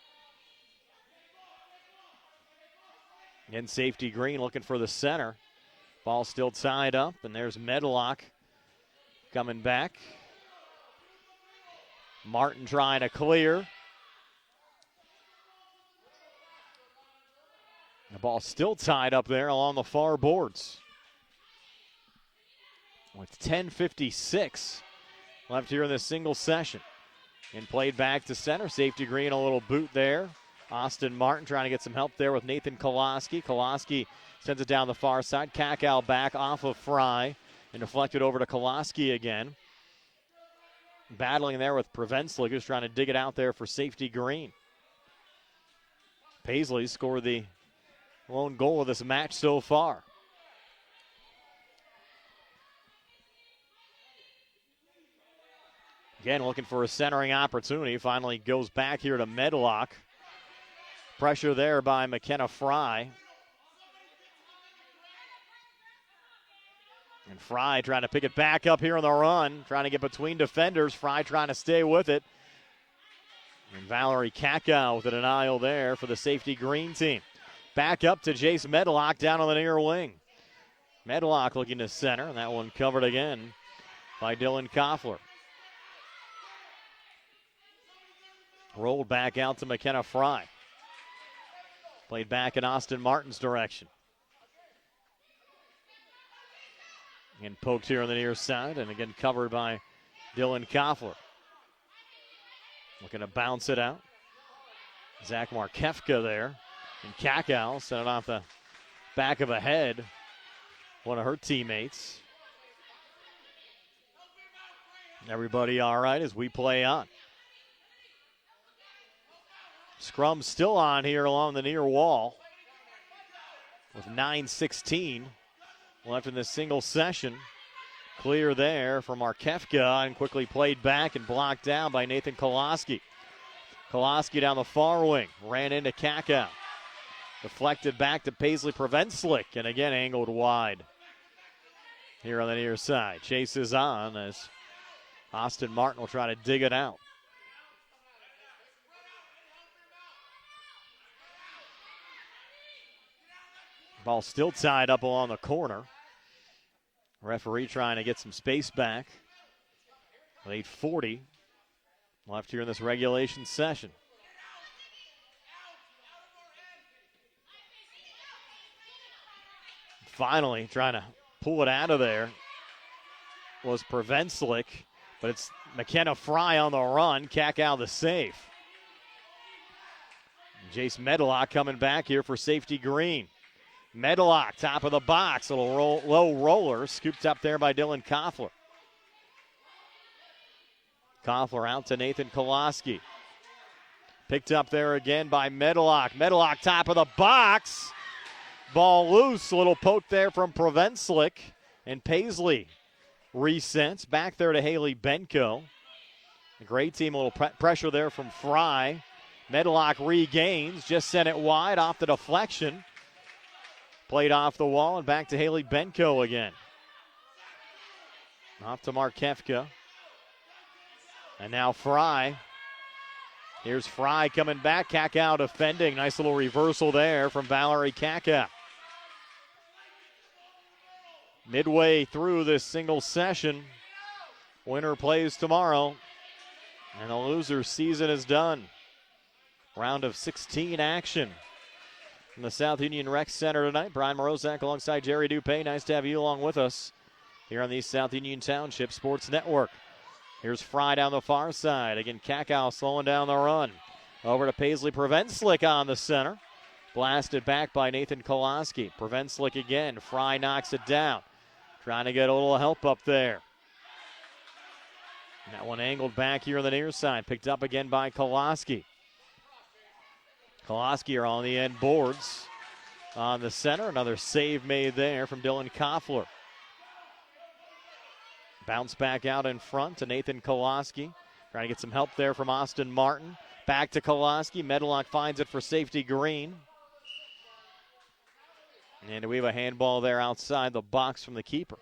Again, Safety Green looking for the center. Ball still tied up, and there's Medlock coming back. Martin trying to clear. The ball still tied up there along the far boards. With 10:56 left here in this single session. And played back to center. Safety green, a little boot there. Austin Martin trying to get some help there with Nathan Koloski. Koloski sends it down the far side. Kakow back off of Fry and deflected over to Koloski again. Battling there with Prevenslik, who's trying to dig it out there for safety green. Paisley scored the lone goal of this match so far. Again, looking for a centering opportunity. Finally goes back here to Medlock. Pressure there by McKenna Fry. And Fry trying to pick it back up here on the run. Trying to get between defenders. Fry trying to stay with it. And Valerie Kakow with a denial there for the safety green team. Back up to Jace Medlock down on the near wing. Medlock looking to center. And that one covered again by Dylan Koffler. Rolled back out to McKenna Fry. Played back in Austin Martin's direction. And poked here on the near side, and again covered by Dylan Koffler. Looking to bounce it out. Zach Markefka there. And Kakow sent it off the back of a head. One of her teammates. Everybody all right as we play on. Scrum still on here along the near wall with 9:16 left in this single session. Clear there for Markefka and quickly played back and blocked down by Nathan Koloski. Koloski down the far wing, ran into Kakow. Deflected back to Paisley Prevenslik and again angled wide. Here on the near side. Chase is on as Austin Martin will try to dig it out. Ball still tied up along the corner. Referee trying to get some space back. With 8:40 left here in this regulation session. Finally trying to pull it out of there was Prevenslik, but it's McKenna Fry on the run. Kakow the save. Jace Medlock coming back here for safety green. Medlock, top of the box, little low roller, scooped up there by Dylan Koffler. Koffler out to Nathan Koloski. Picked up there again by Medlock. Medlock, top of the box. Ball loose, a little poke there from Prevenslik. And Paisley resents back there to Haley Benko. A great team, a little pressure there from Fry. Medlock regains, just sent it wide off the deflection. Played off the wall and back to Haley Benko again. Off to Markefka. And now Fry. Here's Fry coming back. Kakow defending. Nice little reversal there from Valerie Kakow. Midway through this single session. Winner plays tomorrow. And the loser's season is done. Round of 16 action. From the South Union Rec Center tonight, Brian Morozak alongside Jerry Dupay. Nice to have you along with us here on the South Union Township Sports Network. Here's Fry down the far side. Again, Kakow slowing down the run. Over to Paisley Prevenslik on the center. Blasted back by Nathan Koloski. Prevenslik again. Fry knocks it down. Trying to get a little help up there. And that one angled back here on the near side. Picked up again by Koloski. Koloski are on the end boards on the center. Another save made there from Dylan Koffler. Bounce back out in front to Nathan Koloski. Trying to get some help there from Austin Martin. Back to Koloski. Medlock finds it for safety green. And we have a handball there outside the box from the keeper.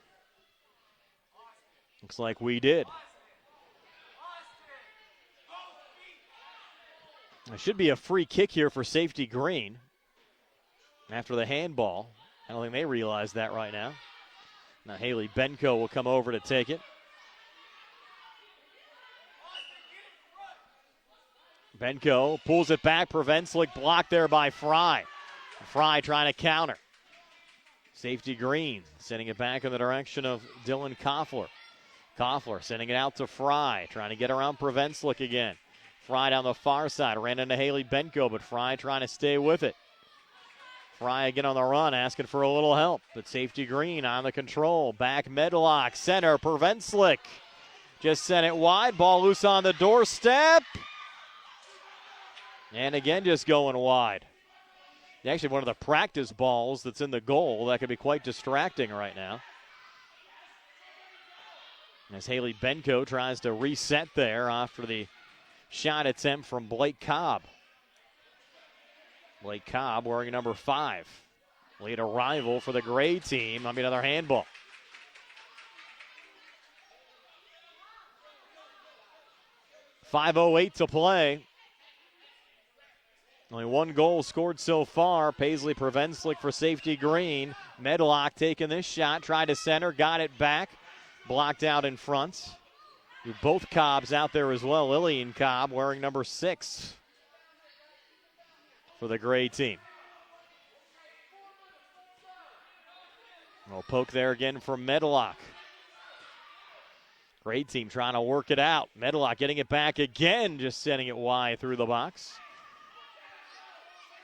Looks like we did. There should be a free kick here for safety green after the handball. I don't think they realize that right now. Now Haley Benko will come over to take it. Benko pulls it back. Prevenslik blocked there by Fry. Fry trying to counter. Safety green sending it back in the direction of Dylan Koffler. Koffler sending it out to Fry, trying to get around Prevenslick again. Fry down the far side, ran into Haley Benko, but Fry trying to stay with it. Fry again on the run, asking for a little help, but safety green on the control. Back Medlock, center, Prevenslick. Just sent it wide, ball loose on the doorstep. And again, just going wide. Actually, one of the practice balls that's in the goal. That could be quite distracting right now. As Haley Benko tries to reset there after the shot attempt from Blake Cobb. Blake Cobb wearing number 5. Late arrival for the gray team. Another handball. .508 to play. Only one goal scored so far. Paisley Prevenslick for safety green. Medlock taking this shot. Tried to center. Got it back. Blocked out in front. Both Cobbs out there as well. Lillian Cobb wearing number 6 for the gray team. We'll poke there again from Medlock. Gray team trying to work it out. Medlock getting it back again, just sending it wide through the box.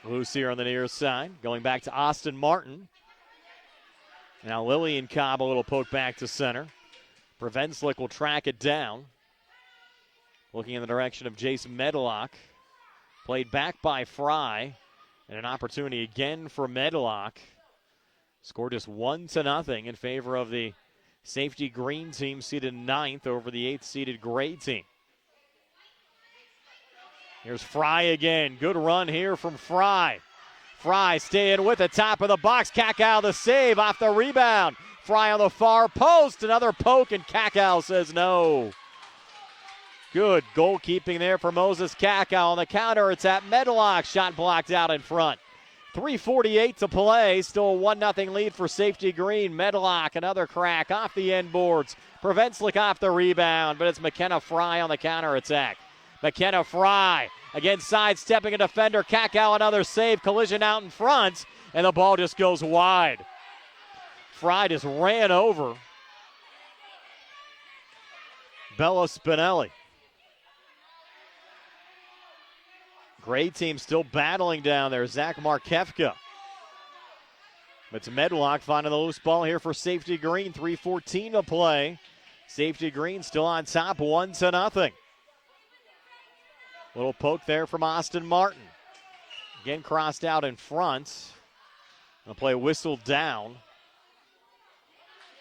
Loose here on the near side. Going back to Austin Martin. Now Lillian Cobb, a little poke back to center. Prevenslick will track it down. Looking in the direction of Jason Medlock. Played back by Fry. And an opportunity again for Medlock. Scored just 1-0 in favor of the safety green team seated 9th over the 8th seeded gray team. Here's Fry again. Good run here from Fry. Fry staying with the top of the box. Kakao the save off the rebound. Fry on the far post. Another poke, and Kakao says no. Good goalkeeping there for Moses Kakao on the counter. It's at Medlock. Shot blocked out in front. 3:48 to play. Still a 1-0 lead for safety green. Medlock, another crack off the end boards. Prevenslick off the rebound, but it's McKenna Fry on the counter attack. McKenna Fry, again sidestepping a defender. Kakao, another save. Collision out in front, and the ball just goes wide. Fry just ran over Bella Spinelli. Gray team still battling down there. Zach Markevka. It's Medlock finding the loose ball here for safety green. 3:14 to play. Safety green still on top, 1-0. Little poke there from Austin Martin. Again crossed out in front. Gonna play whistle down.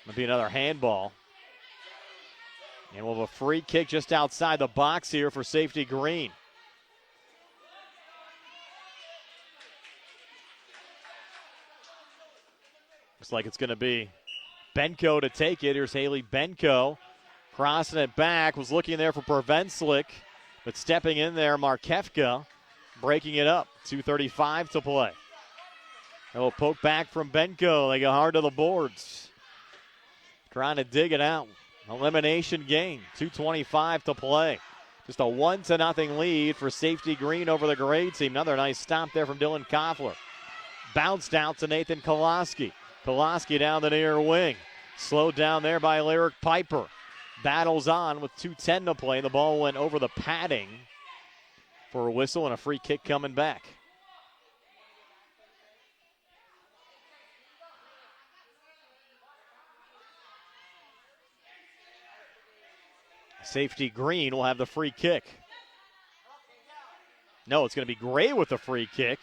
Gonna be another handball. And we'll have a free kick just outside the box here for safety green. Looks like it's going to be Benko to take it. Here's Haley Benko crossing it back. Was looking there for Prevenslick, but stepping in there, Markevka breaking it up. 2:35 to play. A little poke back from Benko. They go hard to the boards. Trying to dig it out. Elimination game. 2:25 to play. Just a 1-0 lead for safety green over the gray team. Another nice stop there from Dylan Koffler. Bounced out to Nathan Koloski. Koloski down the near wing. Slowed down there by Lyric Piper. Battles on with 2:10 to play. The ball went over the padding for a whistle and a free kick coming back. Safety green will have the free kick. No, it's going to be Gray with the free kick.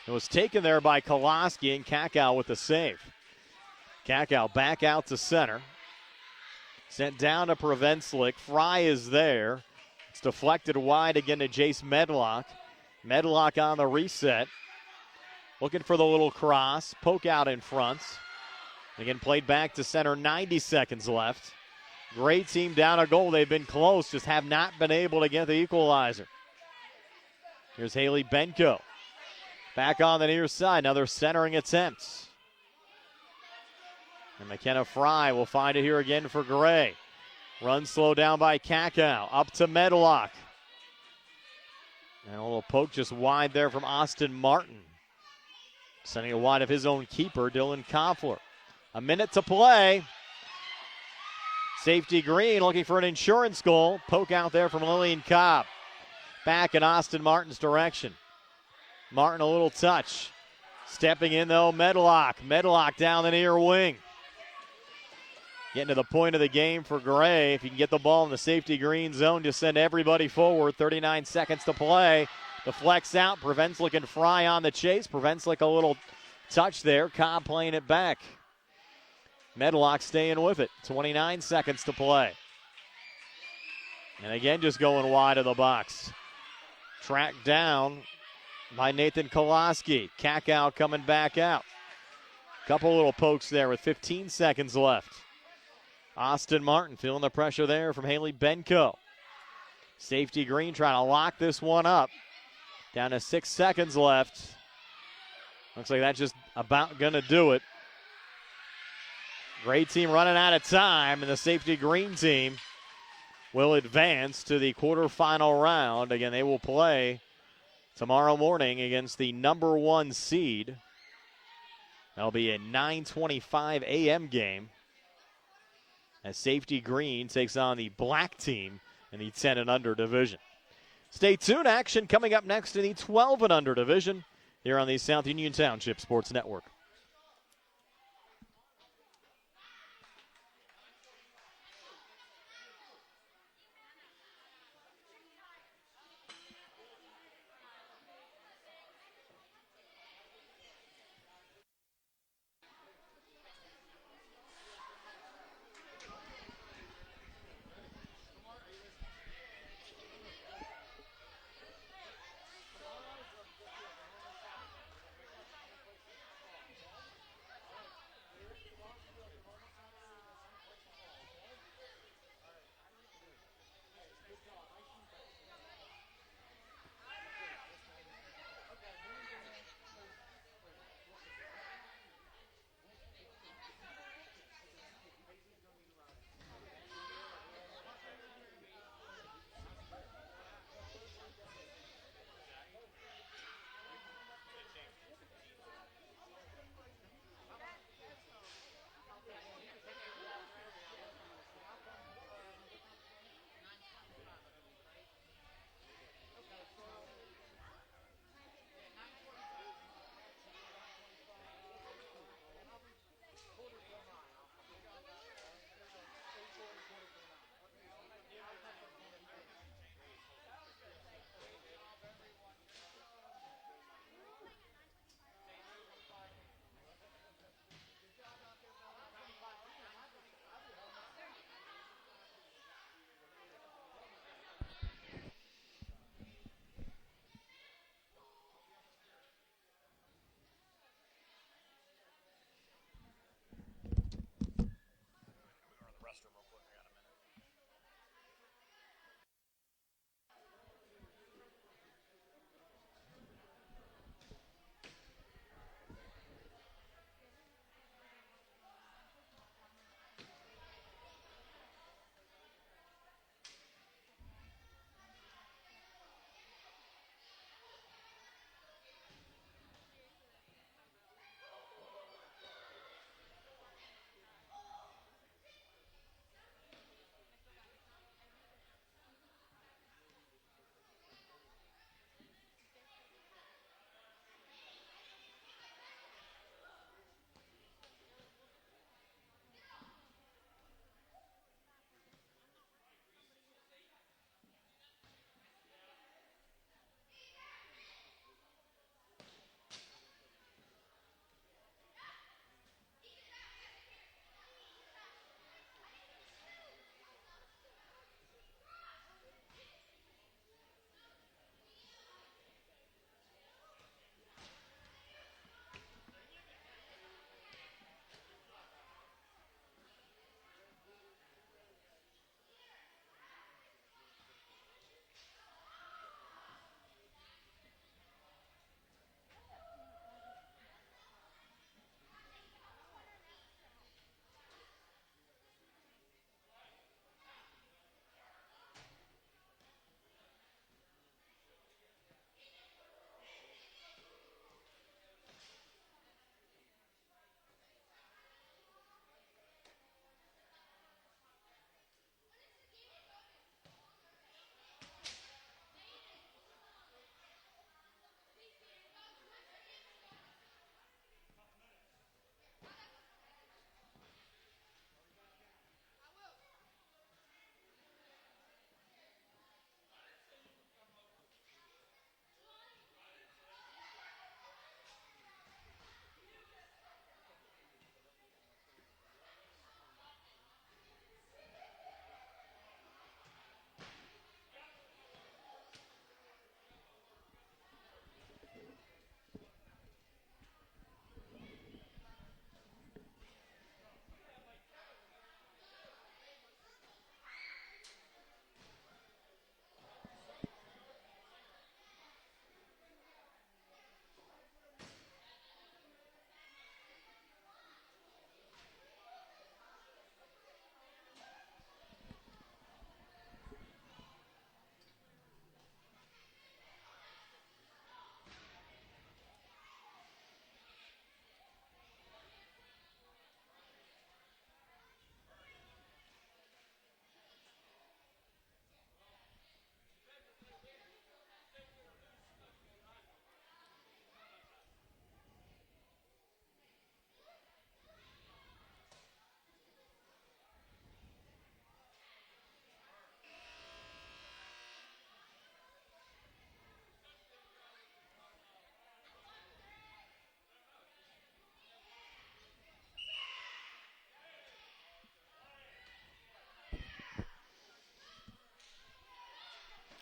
It was taken there by Koloski, and Kakao with the save. Kakao back out to center. Sent down to Prevenslick. Fry is there. It's deflected wide again to Jace Medlock. Medlock on the reset. Looking for the little cross. Poke out in front. Again, played back to center. 90 seconds left. Great team down a goal. They've been close, just have not been able to get the equalizer. Here's Haley Benko. Back on the near side. Another centering attempt. And McKenna Fry will find it here again for Gray. Run slow down by Kakao. Up to Medlock. And a little poke just wide there from Austin Martin. Sending it wide of his own keeper, Dylan Koffler. A minute to play. Safety Green looking for an insurance goal. Poke out there from Lillian Cobb. Back in Austin Martin's direction. Martin a little touch. Stepping in though, Medlock. Medlock down the near wing. Getting to the point of the game for Gray. If you can get the ball in the safety green zone, just send everybody forward. 39 seconds to play. The flex out. Prevenslik and Fry on the chase. Prevenslik a little touch there. Cobb playing it back. Medlock staying with it. 29 seconds to play. And again, just going wide of the box. Tracked down by Nathan Koloski. Kakow coming back out. Couple little pokes there with 15 seconds left. Austin Martin feeling the pressure there from Haley Benko. Safety Green trying to lock this one up. Down to 6 seconds left. Looks like that's just about going to do it. Great team running out of time, and the Safety Green team will advance to the quarterfinal round. Again, they will play tomorrow morning against the number 1 seed. That'll be a 9:25 a.m. game as Safety Green takes on the black team in the 10 and under division. Stay tuned. Action coming up next in the 12 and under division here on the South Union Township Sports Network.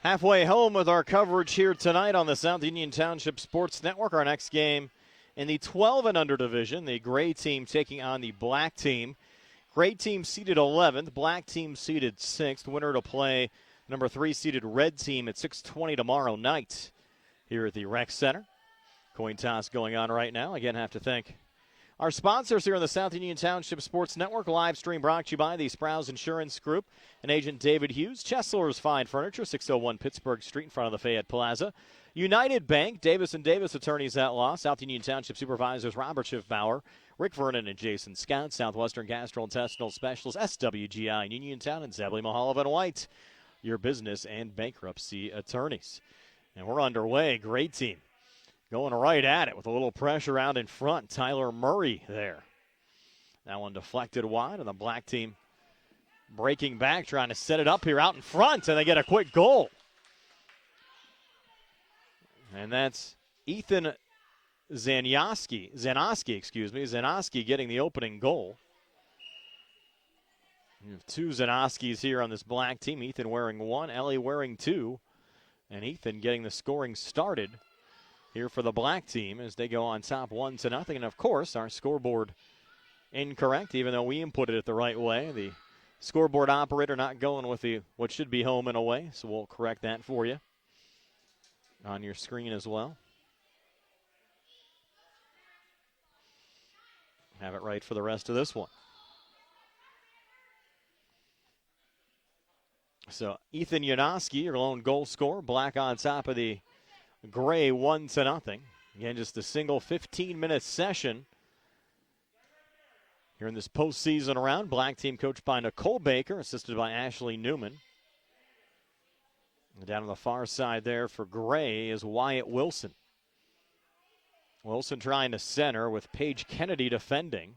Halfway home with our coverage here tonight on the South Union Township Sports Network. Our next game in the 12 and under division, the gray team taking on the black team. Gray team seeded 11th, black team seeded 6th. Winner to play number 3 seeded red team at 6:20 tomorrow night here at the Rec Center. Coin toss going on right now. Again, have to thank our sponsors here on the South Union Township Sports Network. Live stream brought to you by the Sprouse Insurance Group and agent David Hughes. Chesler's Fine Furniture, 601 Pittsburgh Street in front of the Fayette Plaza. United Bank, Davis & Davis Attorneys at Law. South Union Township Supervisors Robert Schiffbauer, Rick Vernon and Jason Scott. Southwestern Gastrointestinal Specialists, SWGI in Uniontown, and Zebley Mahalovan White, your business and bankruptcy attorneys. And we're underway. Great team. Going right at it with a little pressure out in front. Tyler Murray there. That one deflected wide, and the black team breaking back, trying to set it up here out in front, and they get a quick goal. And that's Ethan Zanoski getting the opening goal. You have 2 Zanoskis here on this black team. Ethan wearing 1, Ellie wearing 2, and Ethan getting the scoring started here for the black team as they go on top 1-0. And, of course, our scoreboard incorrect, even though we inputted it the right way. The scoreboard operator not going with what should be home and away, so we'll correct that for you on your screen as well. Have it right for the rest of this one. So Ethan Janoski, your lone goal scorer, black on top of the gray 1-0. Again, just a single 15-minute session here in this postseason round. Black team coached by Nicole Baker, assisted by Ashley Newman. And down on the far side there for gray is Wyatt Wilson. Wilson trying to center with Paige Kennedy defending.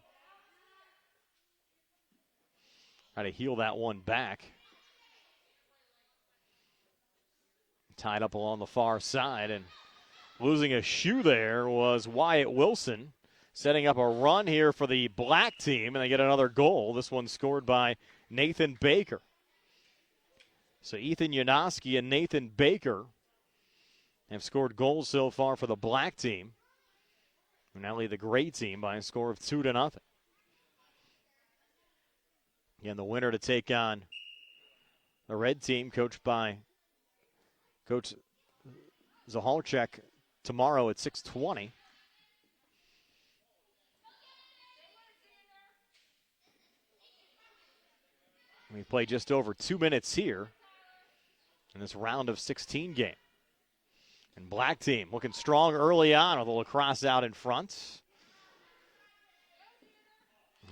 Try to heel that one back. Tied up along the far side, and losing a shoe there was Wyatt Wilson, setting up a run here for the black team, and they get another goal. This one scored by Nathan Baker. So Ethan Janoski and Nathan Baker have scored goals so far for the black team. And now lead the gray team by a score of 2-0. Again, the winner to take on the red team, coached by Coach Zahalchek, tomorrow at 6:20. We play just over 2 minutes here in this round of 16 game. And black team looking strong early on with a lacrosse out in front.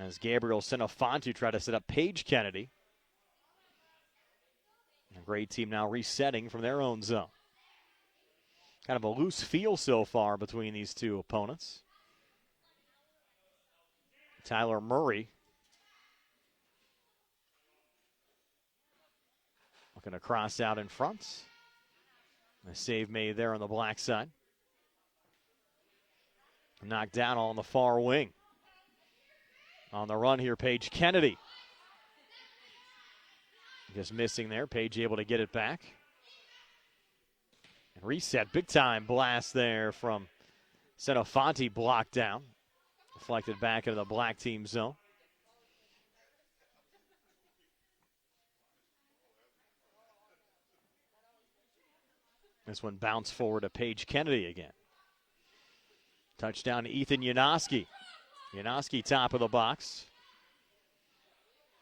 As Gabriel Senofantu tried to set up Paige Kennedy. The gray team now resetting from their own zone. Kind of a loose feel so far between these two opponents. Tyler Murray looking to cross out in front. A save made there on the black side. Knocked down on the far wing. On the run here, Paige Kennedy. Just missing there. Paige able to get it back. And reset. Big time blast there from Senofanti, blocked down. Deflected back into the black team zone. This one bounced forward to Paige Kennedy again. Touchdown to Ethan Janoski. Janoski top of the box.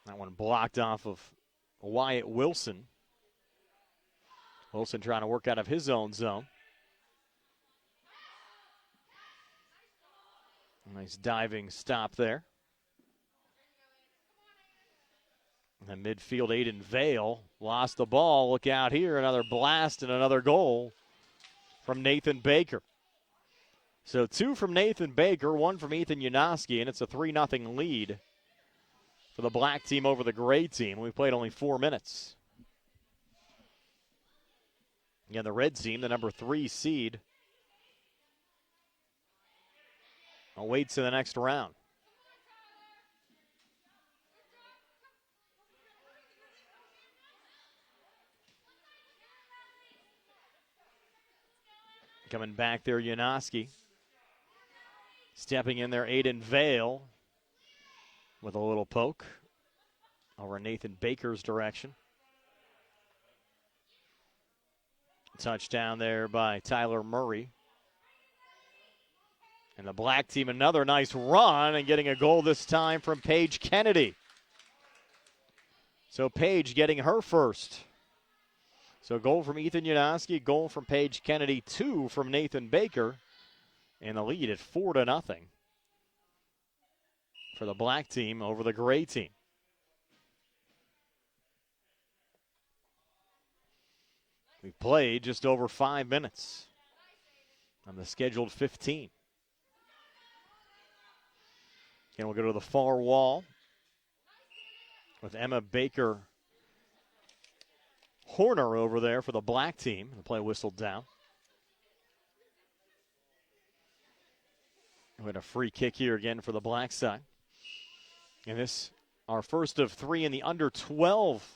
That one blocked off of Wyatt Wilson. Wilson trying to work out of his own zone. Nice diving stop there. And midfield, Aiden Vale lost the ball. Look out here, another blast and another goal from Nathan Baker. So 2 from Nathan Baker, 1 from Ethan Janoski, and it's a 3-0 lead for the black team over the gray team. We played only 4 minutes. Again, the red team, the number 3 seed, awaits in the next round. Coming back there, Janoski. Stepping in there, Aiden Vale with a little poke over Nathan Baker's direction. Touchdown there by Tyler Murray. And the black team, another nice run and getting a goal this time from Paige Kennedy. So Paige getting her first. So goal from Ethan Janoski, goal from Paige Kennedy, 2 from Nathan Baker. And the lead at 4-0 for the black team over the gray team. We've played just over 5 minutes on the scheduled 15. Again, we'll go to the far wall with Emma Baker Horner over there for the black team. The play whistled down. We had a free kick here again for the black side. And this, our first of 3 in the under 12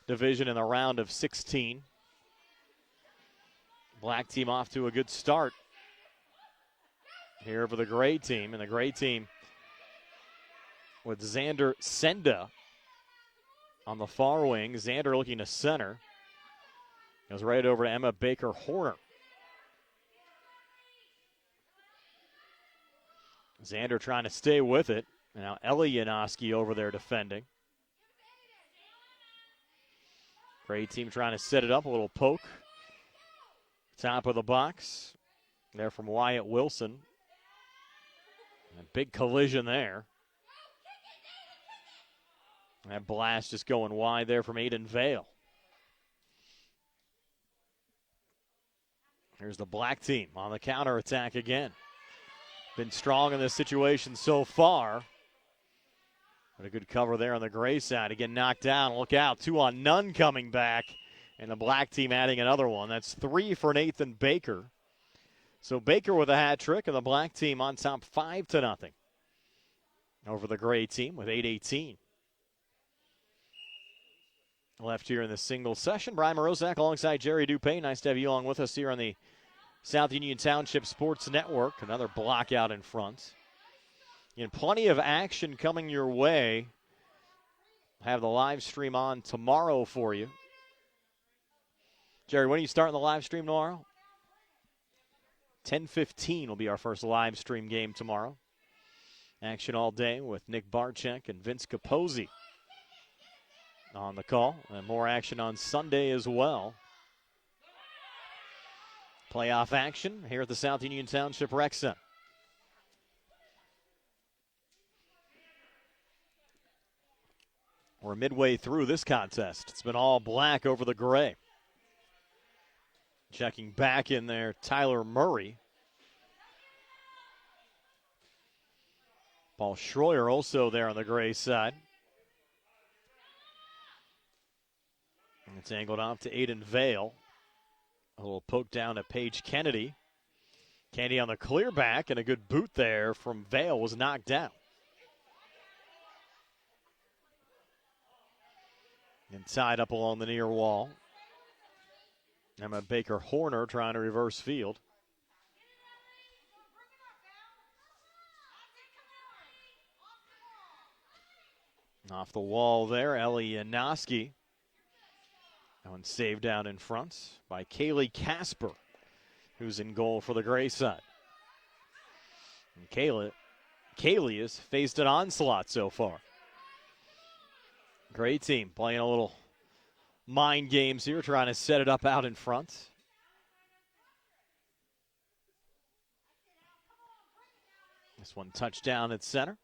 division in the round of 16. Black team off to a good start here for the gray team. And the gray team with Xander Senda on the far wing. Xander looking to center. Goes right over to Emma Baker Horner. Xander trying to stay with it. And now Ellie Janoski over there defending. Gray team trying to set it up. A little poke. Top of the box. There from Wyatt Wilson. A big collision there. That blast just going wide there from Aiden Vale. Here's the black team on the counterattack again. Been strong in this situation so far. But a good cover there on the gray side. Again, knocked down. Look out. 2-on-none coming back. And the black team adding another one. That's 3 for Nathan Baker. So Baker with a hat trick, and the black team on top 5-0 over the gray team with 8:18 left here in the single session. Brian Morozak alongside Jerry Dupay. Nice to have you along with us here on the South Union Township Sports Network. Another block out in front. And plenty of action coming your way. Have the live stream on tomorrow for you. Jerry, when are you starting the live stream tomorrow? 10:15 will be our first live stream game tomorrow. Action all day with Nick Barczyk and Vince Capozzi on the call. And more action on Sunday as well. Playoff action here at the South Union Township Rec Center. We're midway through this contest. It's been all black over the gray. Checking back in there, Tyler Murray. Paul Schroyer also there on the gray side. And it's angled off to Aiden Vale. A little poke down to Paige Kennedy. Kennedy on the clear back, and a good boot there from Vale was knocked down. And tied up along the near wall. Emma Baker Horner trying to reverse field. Off the wall there, Ellie Janoski. That one saved out in front by Kaylee Casper, who's in goal for the gray side. And Kaylee has faced an onslaught so far. Great team playing a little mind games here, trying to set it up out in front. This one touchdown at center.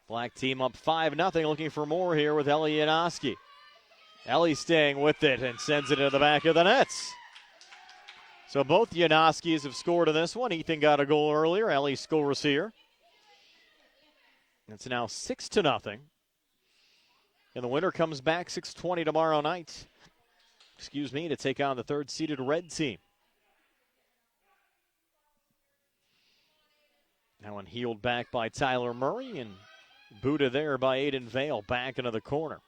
Black team up 5-0, looking for more here with Ellie Janoski. Ellie staying with it and sends it into the back of the nets. So both Janoskis have scored in this one. Ethan got a goal earlier. Ellie scores here. It's now 6-0. And the winner comes back 6:20 tomorrow night. To take on the third-seeded red team. That one healed back by Tyler Murray and booted there by Aiden Vale back into the corner.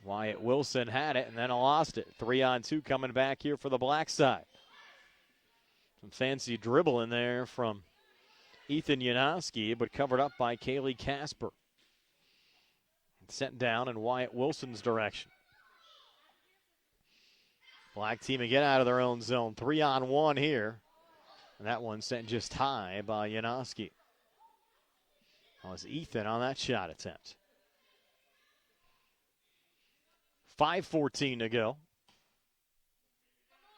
Wyatt Wilson had it and then lost it. 3-on-2 coming back here for the black side. Some fancy dribble in there from Ethan Yanowski, but covered up by Kaylee Casper. Sent down in Wyatt Wilson's direction. Black team again out of their own zone. 3-on-1 here. And that one sent just high by Yanowski. That was Ethan on that shot attempt. 5:14 to go.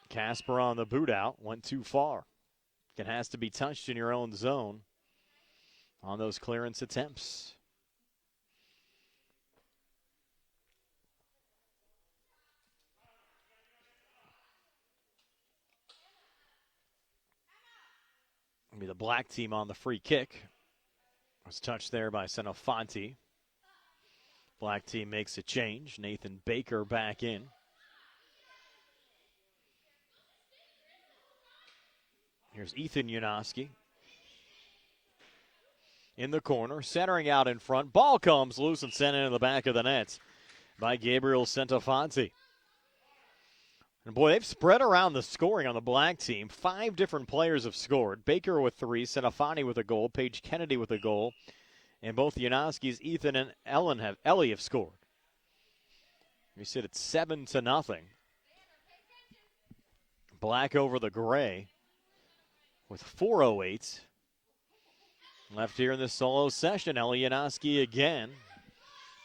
Casper on the boot out. Went too far. It has to be touched in your own zone on those clearance attempts. It'll be the black team on the free kick. It was touched there by Senofanti. Black team makes a change. Nathan Baker back in. Here's Ethan Yanowski. In the corner, centering out in front. Ball comes loose and sent into the back of the net by Gabriel Senofanti. And boy, they've spread around the scoring on the black team. 5 different players have scored. Baker with 3, Senofanti with a goal, Paige Kennedy with a goal. And both Yanowski's Ethan and Ellie have scored. We sit at 7-0. Black over the gray with 4:08 left here in this solo session. Ellie Yanowski again.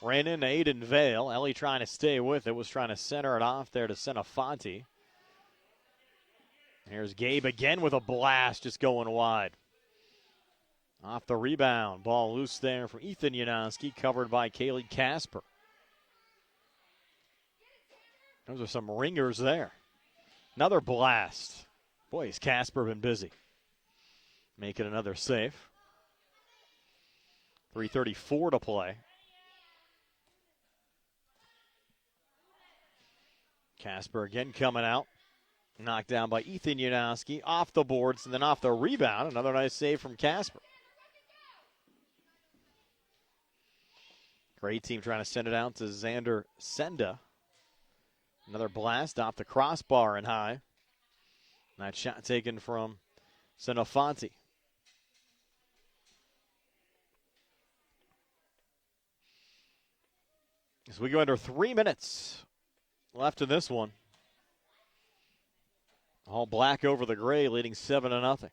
Ran into Aiden Vale. Ellie trying to stay with it. Was trying to center it off there to Senofanti. Here's Gabe again with a blast just going wide. Off the rebound. Ball loose there from Ethan Yanowski. Covered by Kaylee Casper. Those are some ringers there. Another blast. Boy, has Casper been busy. Making another save. 3:34 to play. Casper again coming out. Knocked down by Ethan Yanowski. Off the boards and then off the rebound. Another nice save from Casper. Great team trying to send it out to Xander Senda. Another blast off the crossbar and high. That shot taken from Senofanti. As we go under 3 minutes left in this one. All black over the gray, leading 7-0.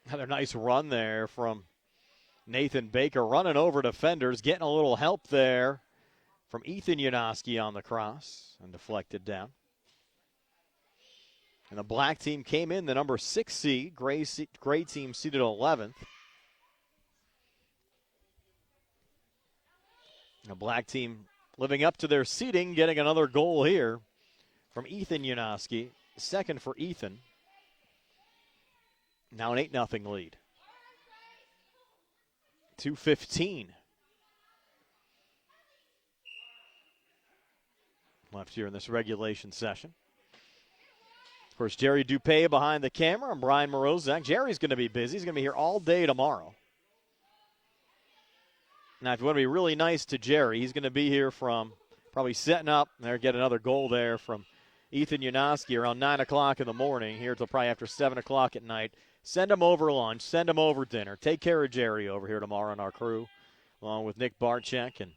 Another nice run there from Nathan Baker, running over defenders, getting a little help there from Ethan Yanowski on the cross and deflected down. And the black team came in, the number 6 seed, gray team seated 11th. The black team living up to their seeding, getting another goal here from Ethan Yanowski. Second for Ethan. Now an 8-0 lead. 2:15 left here in this regulation session. Of course, Jerry Dupay behind the camera and Brian Morozak. Jerry's going to be busy. He's going to be here all day tomorrow. Now, if you want to be really nice to Jerry, he's going to be here from probably setting up. There, get another goal there from Ethan Yanowski around 9 o'clock in the morning, here till probably after 7 o'clock at night. Send him over lunch. Send him over dinner. Take care of Jerry over here tomorrow on our crew, along with Nick Barczyk and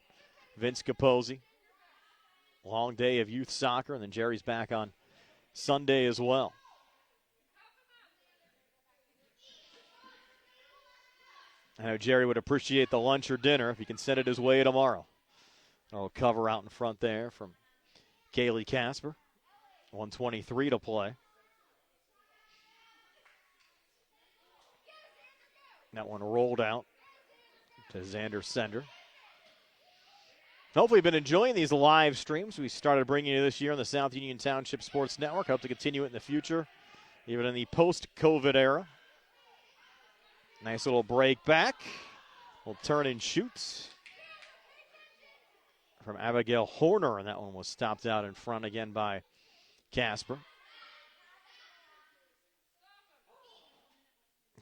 Vince Capozzi. Long day of youth soccer, and then Jerry's back on Sunday as well. I know Jerry would appreciate the lunch or dinner if he can send it his way tomorrow. I'll cover out in front there from Kaylee Casper. 1:23 to play. That one rolled out to Xander Sender. Hopefully you've been enjoying these live streams we started bringing you this year on the South Union Township Sports Network. Hope to continue it in the future, even in the post-COVID era. Nice little break back. We'll turn and shoot from Abigail Horner, and that one was stopped out in front again by Casper.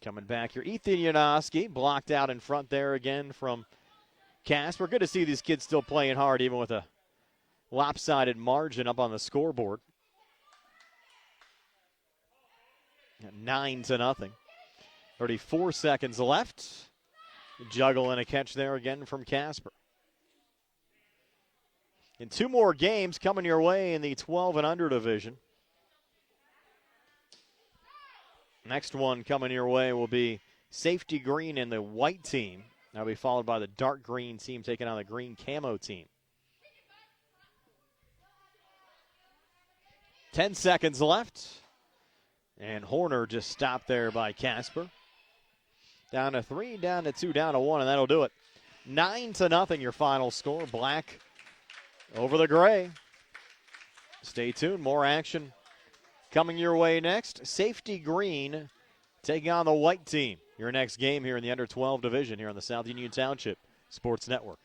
Coming back here, Ethan Yanowski blocked out in front there again from Casper. Good to see these kids still playing hard, even with lopsided margin up on the scoreboard. 9-0. 34 seconds left. Juggle and a catch there again from Casper. And 2 more games coming your way in the 12 and under division. Next one coming your way will be safety green and the white team. That'll be followed by the dark green team taking on the green camo team. 10 seconds left. And Horner just stopped there by Casper. Down to 3, down to 2, down to 1, and that'll do it. 9-0 your final score. Black over the gray. Stay tuned. More action coming your way next. Safety green taking on the white team. Your next game here in the under 12 division here on the South Union Township Sports Network.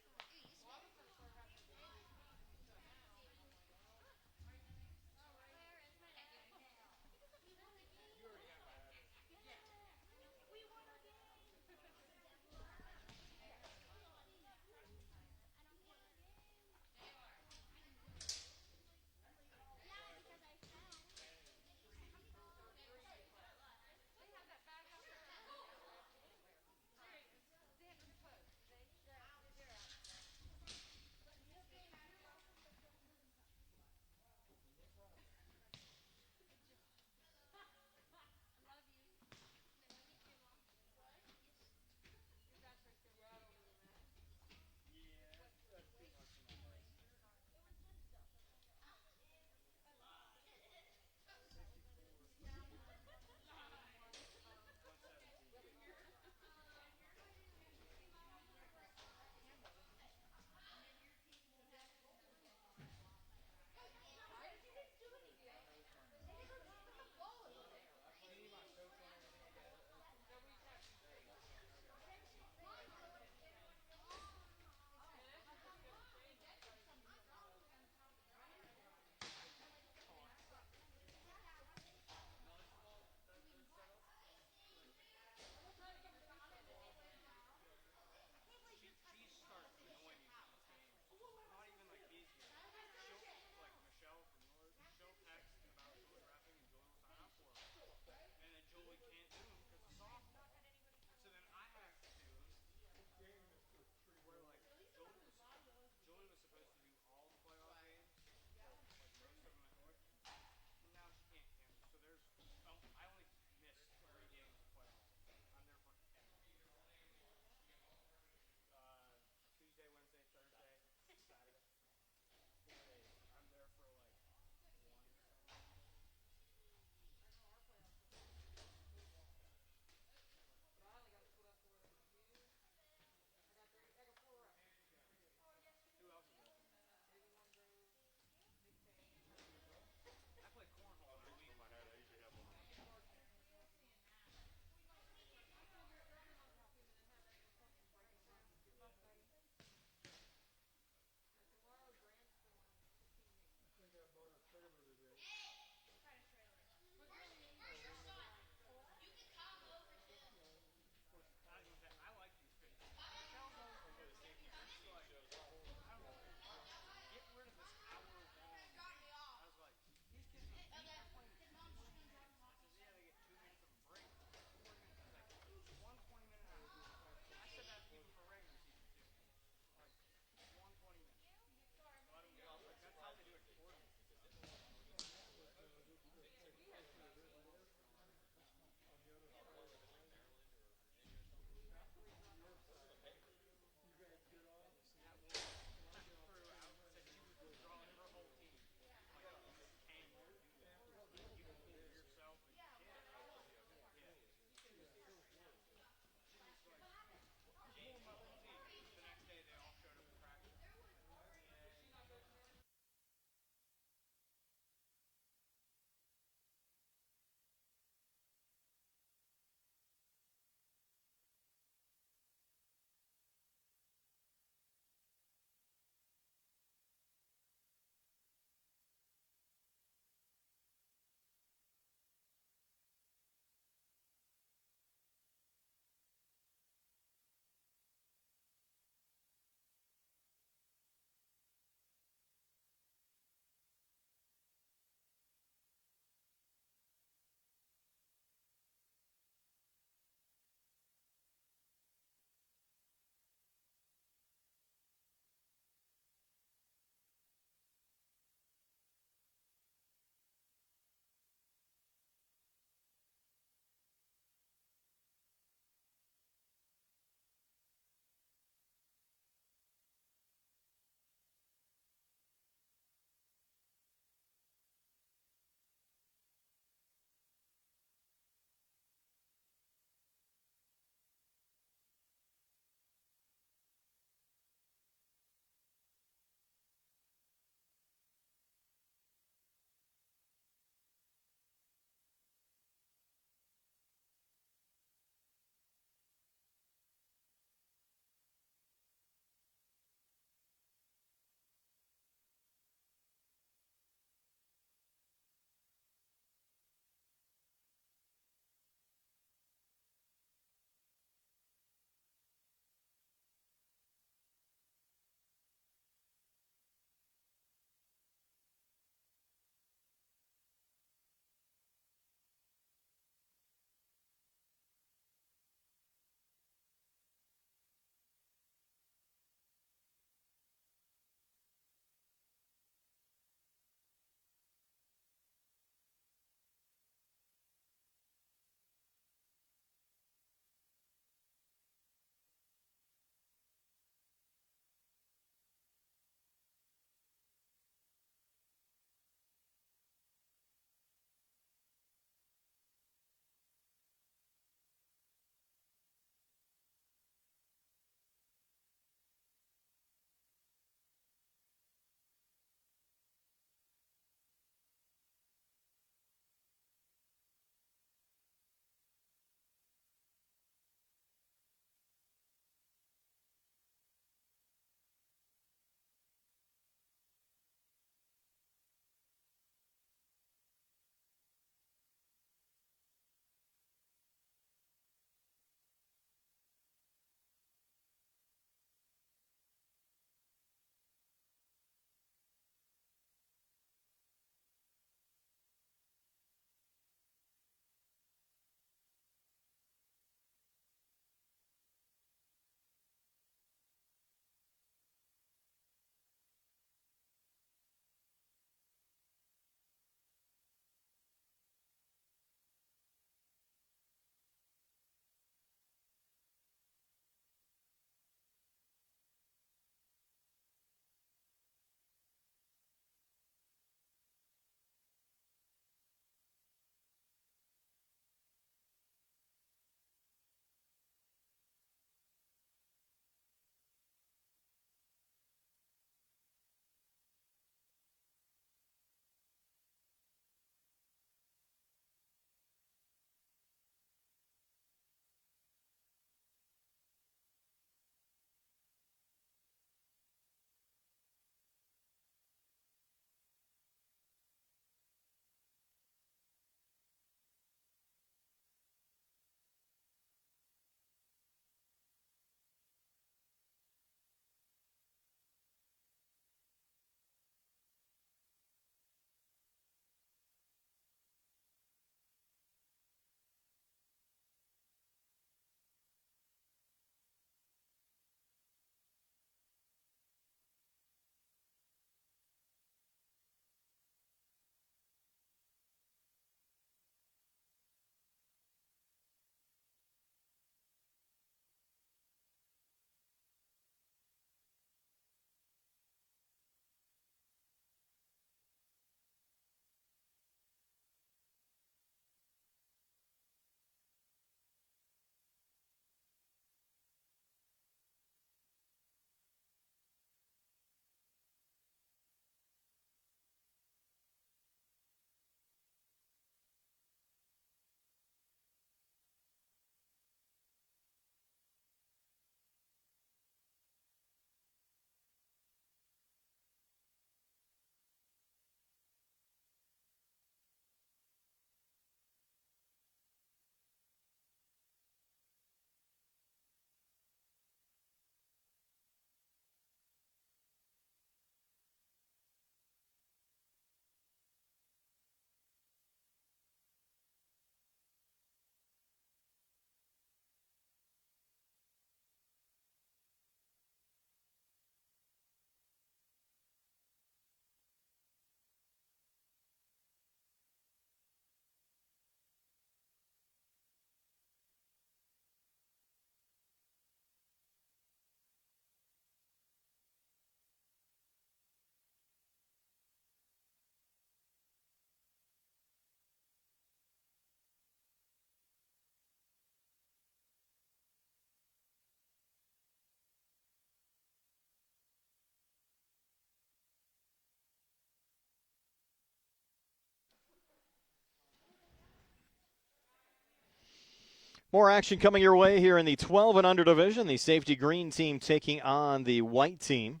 More action coming your way here in the 12 and under division. The safety green team taking on the white team.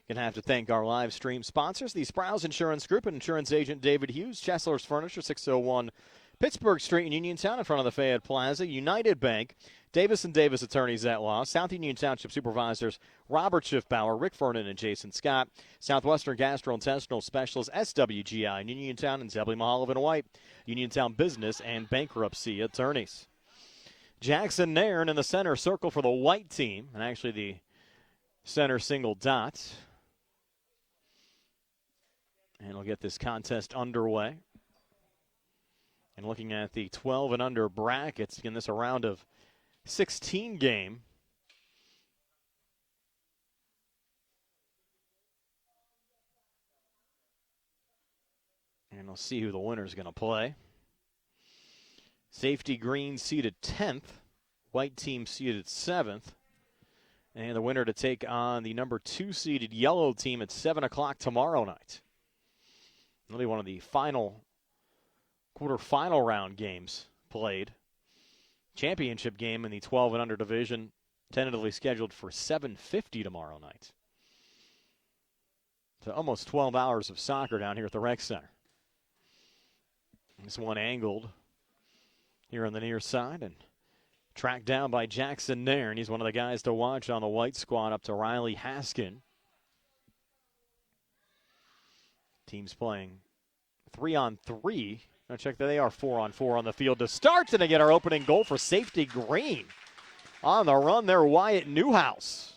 Going to have to thank our live stream sponsors, the Sprouse Insurance Group and insurance agent David Hughes, Chesler's Furniture, 601 Pittsburgh Street in Uniontown in front of the Fayette Plaza, United Bank, Davis & Davis Attorneys at Law, South Union Township Supervisors Robert Schiffbauer, Rick Vernon, and Jason Scott, Southwestern Gastrointestinal Specialist SWGI in Uniontown, and Zebly Mahal and White, Uniontown Business and Bankruptcy Attorneys. Jackson Nairn in the center circle for the white team, and actually the center single dot. And we'll get this contest underway. And looking at the 12 and under brackets, again, this a round of 16 game. And we'll see who the winner is going to play. Safety green seated 10th. White team seated 7th. And the winner to take on the number 2 seeded yellow team at 7 o'clock tomorrow night. Really one of the quarterfinal round games played. Championship game in the 12 and under division, tentatively scheduled for 7:50 tomorrow night. So almost 12 hours of soccer down here at the Rec Center. This one angled here on the near side and tracked down by Jackson Nairn. He's one of the guys to watch on the white squad up to Riley Haskin. Team's playing 3-on-3. Now check that they are 4-on-4 on the field to start, and they get our opening goal for safety green. On the run there, Wyatt Newhouse.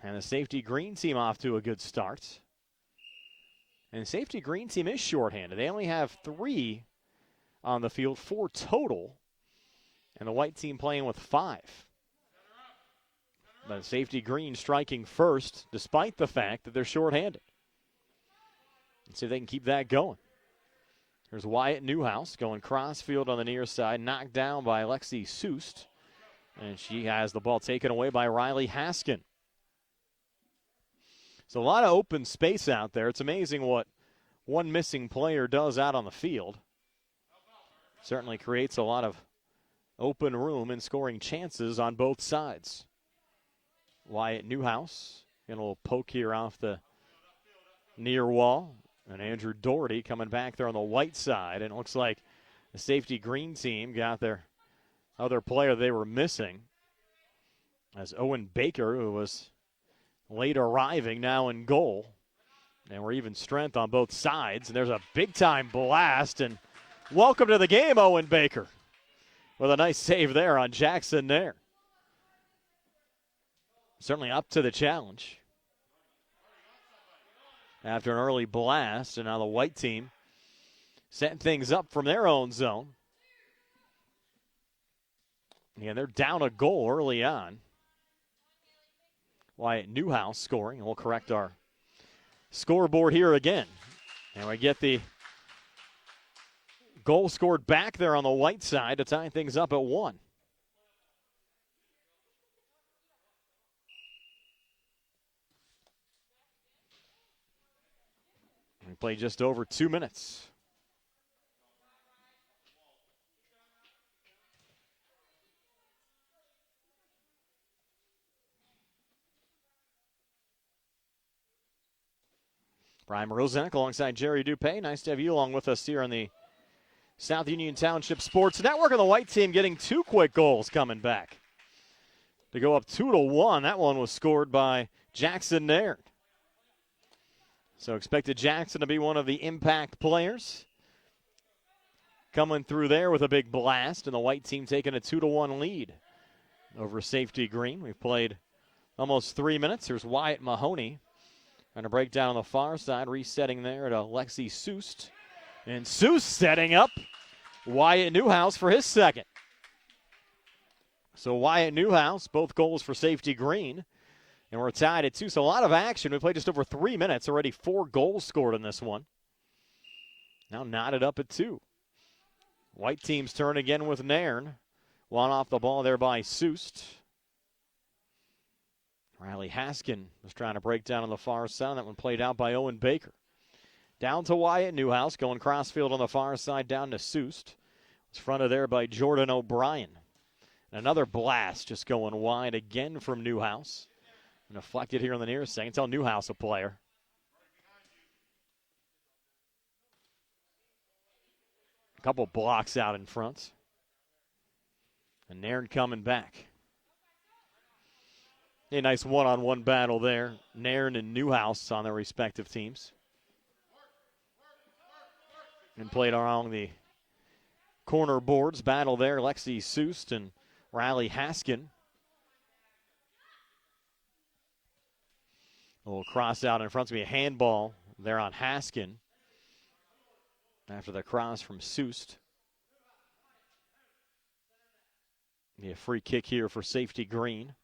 And the safety green team off to a good start. And the safety green team is shorthanded. They only have 3 on the field, 4 total. And the white team playing with 5. But safety green striking first, despite the fact that they're shorthanded. Let's see if they can keep that going. Here's Wyatt Newhouse going crossfield on the near side, knocked down by Lexi Soust. And she has the ball taken away by Riley Haskin. So a lot of open space out there. It's amazing what one missing player does out on the field. Certainly creates a lot of open room and scoring chances on both sides. Wyatt Newhouse getting a little poke here off the near wall. And Andrew Doherty coming back there on the white side. And it looks like the safety green team got their other player they were missing. As Owen Baker, who was late arriving, now in goal. And we're even strength on both sides. And there's a big-time blast. And welcome to the game, Owen Baker. With a nice save there on Jackson there. Certainly up to the challenge. After an early blast, and now the white team setting things up from their own zone. And they're down a goal early on. Wyatt Newhouse scoring, and we'll correct our scoreboard here again. And we get the goal scored back there on the white side to tie things up at 1. We play just over 2 minutes. Brian Rosenek alongside Jerry Dupay. Nice to have you along with us here on the South Union Township Sports Network. And the white team getting 2 quick goals coming back to go up 2-1. That one was scored by Jackson Nairn. So expected Jackson to be one of the impact players. Coming through there with a big blast, and the white team taking a 2-1 lead over safety green. We've played almost 3 minutes. Here's Wyatt Mahoney trying to break down on the far side, resetting there to Lexi Soust. And Soust setting up Wyatt Newhouse for his second. So Wyatt Newhouse, both goals for safety green. And we're tied at 2, so a lot of action. We played just over 3 minutes, already 4 goals scored in this one. Now knotted up at 2. White team's turn again with Nairn. One off the ball there by Soust. Riley Haskin was trying to break down on the far side. That one played out by Owen Baker. Down to Wyatt Newhouse, going crossfield on the far side, down to Soust. It's fronted there by Jordan O'Brien. Another blast just going wide again from Newhouse. And deflected here on the near side. Tell Newhouse a player. A couple blocks out in front. And Nairn coming back. A nice one-on-one battle there. Nairn and Newhouse on their respective teams. And played along the corner boards. Battle there. Lexi Seuss and Riley Haskin. A little cross out in front. It's going to be a handball there on Haskin. After the cross from Seuss. Be a free kick here for safety Green.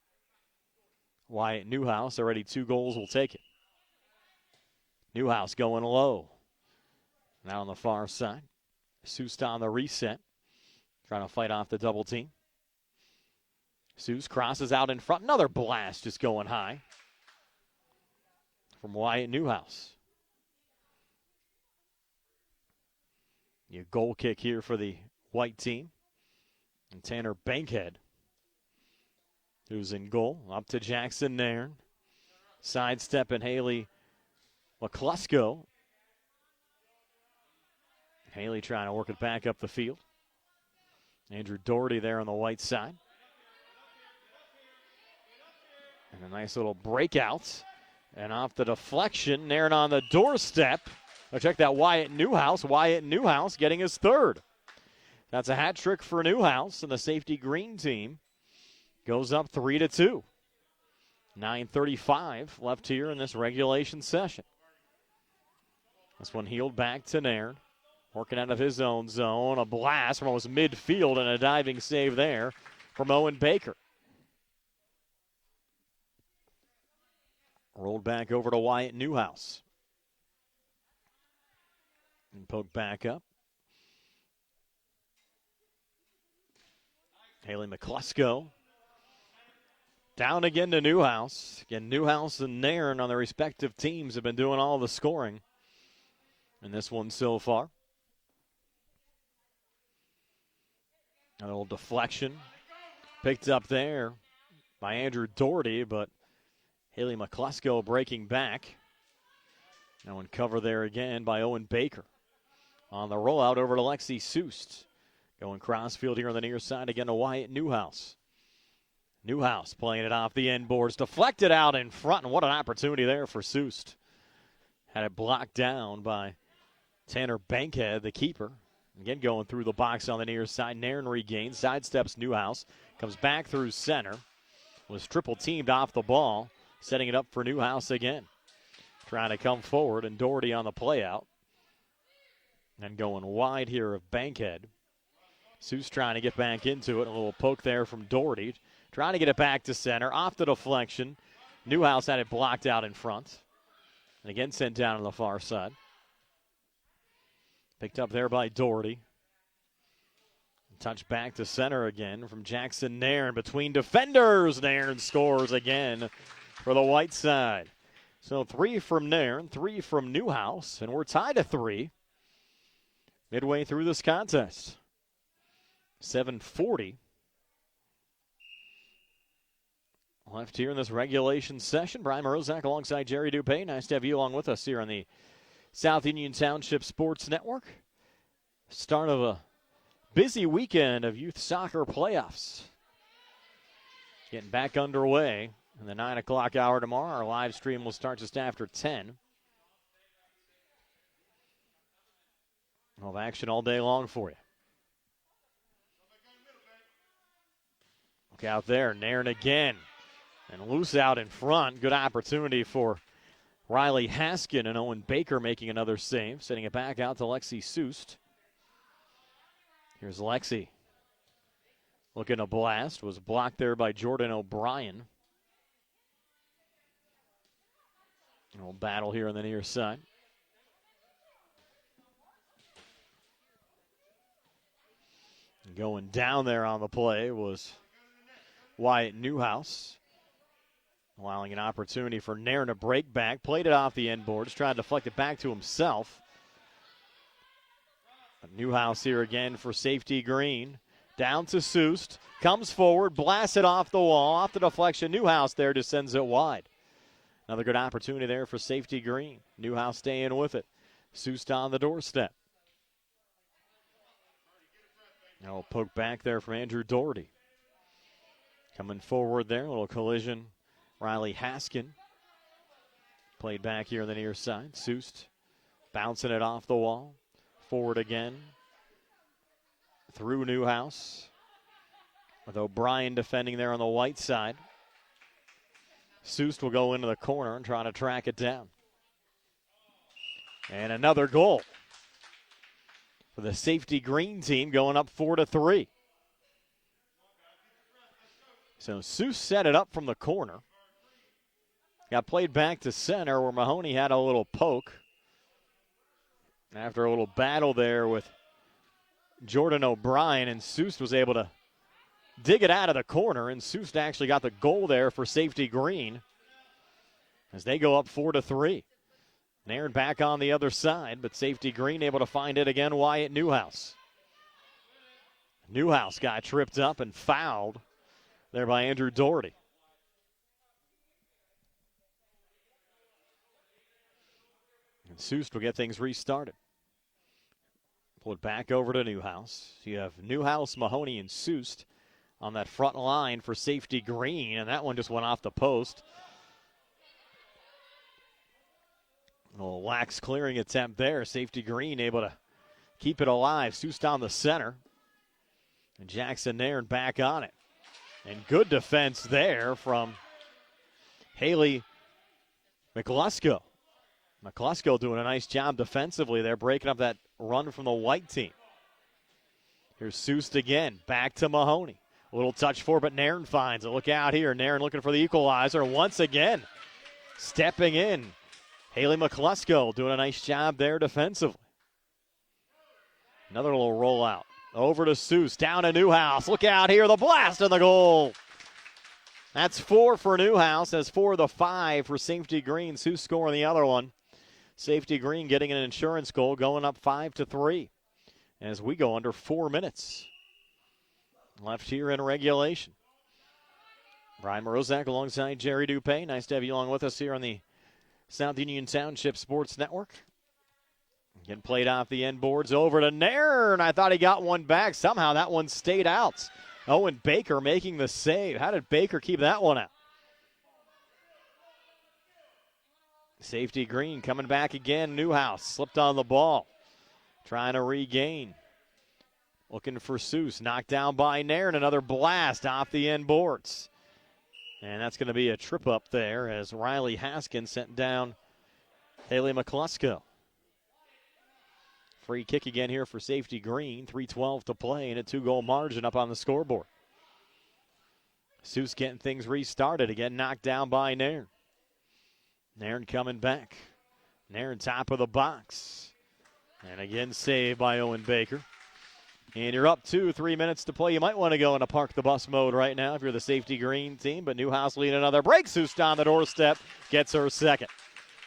Wyatt Newhouse, already 2 goals, will take it. Newhouse going low. Now on the far side. Seuss on the reset. Trying to fight off the double team. Seuss crosses out in front. Another blast just going high. From Wyatt Newhouse. A goal kick here for the white team. And Tanner Bankhead, who's in goal. Up to Jackson Nairn. Sidestep and Haley McClusko. Haley trying to work it back up the field. Andrew Doherty there on the white side. And a nice little breakout. And off the deflection, Nairn on the doorstep. Oh, check that Wyatt Newhouse. Wyatt Newhouse getting his 3rd. That's a hat trick for Newhouse, and the safety Green team goes up 3-2. 9:35 left here in this regulation session. This one heeled back to Nairn. Working out of his own zone. A blast from almost midfield and a diving save there from Owen Baker. Rolled back over to Wyatt Newhouse. And poked back up. Haley McClusko. Down again to Newhouse. Again, Newhouse and Nairn on their respective teams have been doing all the scoring in this one so far. A little deflection. Picked up there by Andrew Doherty, but Haley McClusko breaking back. Now in cover there again by Owen Baker. On the rollout over to Lexi Seuss. Going crossfield here on the near side again to Wyatt Newhouse. Newhouse playing it off the end boards. Deflected out in front, and what an opportunity there for Seuss. Had it blocked down by Tanner Bankhead, the keeper. Again going through the box on the near side. Nairn regains, sidesteps Newhouse. Comes back through center. Was triple teamed off the ball. Setting it up for Newhouse again. Trying to come forward, and Doherty on the play out. And going wide here of Bankhead. Seuss trying to get back into it. A little poke there from Doherty. Trying to get it back to center. Off the deflection. Newhouse had it blocked out in front. And again sent down on the far side. Picked up there by Doherty. Touch back to center again from Jackson Nairn. Between defenders, Nairn scores again for the white side. So 3 from Nairn, 3 from Newhouse, and we're tied at 3 midway through this contest. 7:40 left here in this regulation session. Brian Morozak alongside Jerry Dupay. Nice to have you along with us here on the South Union Township Sports Network. Start of a busy weekend of youth soccer playoffs. Getting back underway in the 9 o'clock hour tomorrow. Our live stream will start just after 10. We'll have action all day long for you. Look out there, Nairn again. And loose out in front. Good opportunity for Riley Haskin, and Owen Baker making another save. Sending it back out to Lexi Seuss. Here's Lexi. Looking to blast. Was blocked there by Jordan O'Brien. A little battle here on the near side. Going down there on the play was Wyatt Newhouse. Allowing an opportunity for Nairn to break back. Played it off the end boards. Tried to deflect it back to himself. Newhouse here again for safety green. Down to Soust. Comes forward, blasts it off the wall, off the deflection. Newhouse there just sends it wide. Another good opportunity there for safety green. Newhouse staying with it. Soust on the doorstep. Now a poke back there from Andrew Doherty. Coming forward there, a little collision. Riley Haskin. Played back here on the near side. Soust bouncing it off the wall. Forward again. Through Newhouse. With O'Brien defending there on the white side. Soust will go into the corner and try to track it down. And another goal for the safety green team, going up 4-3. So Soust set it up from the corner. Got played back to center where Mahoney had a little poke. After a little battle there with Jordan O'Brien, and Soust was able to dig it out of the corner, and Soust actually got the goal there for safety green as they go up 4-3. Nairn back on the other side, but safety green able to find it again. Wyatt Newhouse. Newhouse got tripped up and fouled there by Andrew Doherty. And Soust will get things restarted. Pull it back over to Newhouse. You have Newhouse, Mahoney, and Soust on that front line for safety green, and that one just went off the post. A little lax clearing attempt there. Safety green able to keep it alive. Soust down the center. And Jackson Nairn back on it. And good defense there from Haley McCluskey. McCluskey doing a nice job defensively there, breaking up that run from the white team. Here's Soust again, back to Mahoney. A little touch for, but Nairn finds it. Look out here. Nairn looking for the equalizer once again. Stepping in. Haley McCluskey doing a nice job there defensively. Another little rollout. Over to Soust, down to Newhouse. Look out here, the blast and the goal. That's 4 for Newhouse. That's 4 of the 5 for safety green. Soust scoring the other one. Safety green getting an insurance goal, going up 5-3 as we go under 4 minutes left here in regulation. Brian Morozak alongside Jerry Dupay. Nice to have you along with us here on the South Union Township Sports Network. Getting played off the end boards over to Nairn. I thought he got one back. Somehow that one stayed out. Owen Baker making the save. How did Baker keep that one out? Safety green coming back again. Newhouse slipped on the ball. Trying to regain. Looking for Soust. Knocked down by Nairn. Another blast off the end boards. And that's going to be a trip up there as Riley Haskin sent down Haley McCluskey. Free kick again here for safety green. 3:12 to play and a 2-goal margin up on the scoreboard. Soust getting things restarted. Again knocked down by Nairn. Nairn coming back. Nairn top of the box. And again saved by Owen Baker. And you're up 3 minutes to play. You might want to go into park the bus mode right now if you're the safety green team. But Newhouse leading another break. Soust on the doorstep. Gets her second.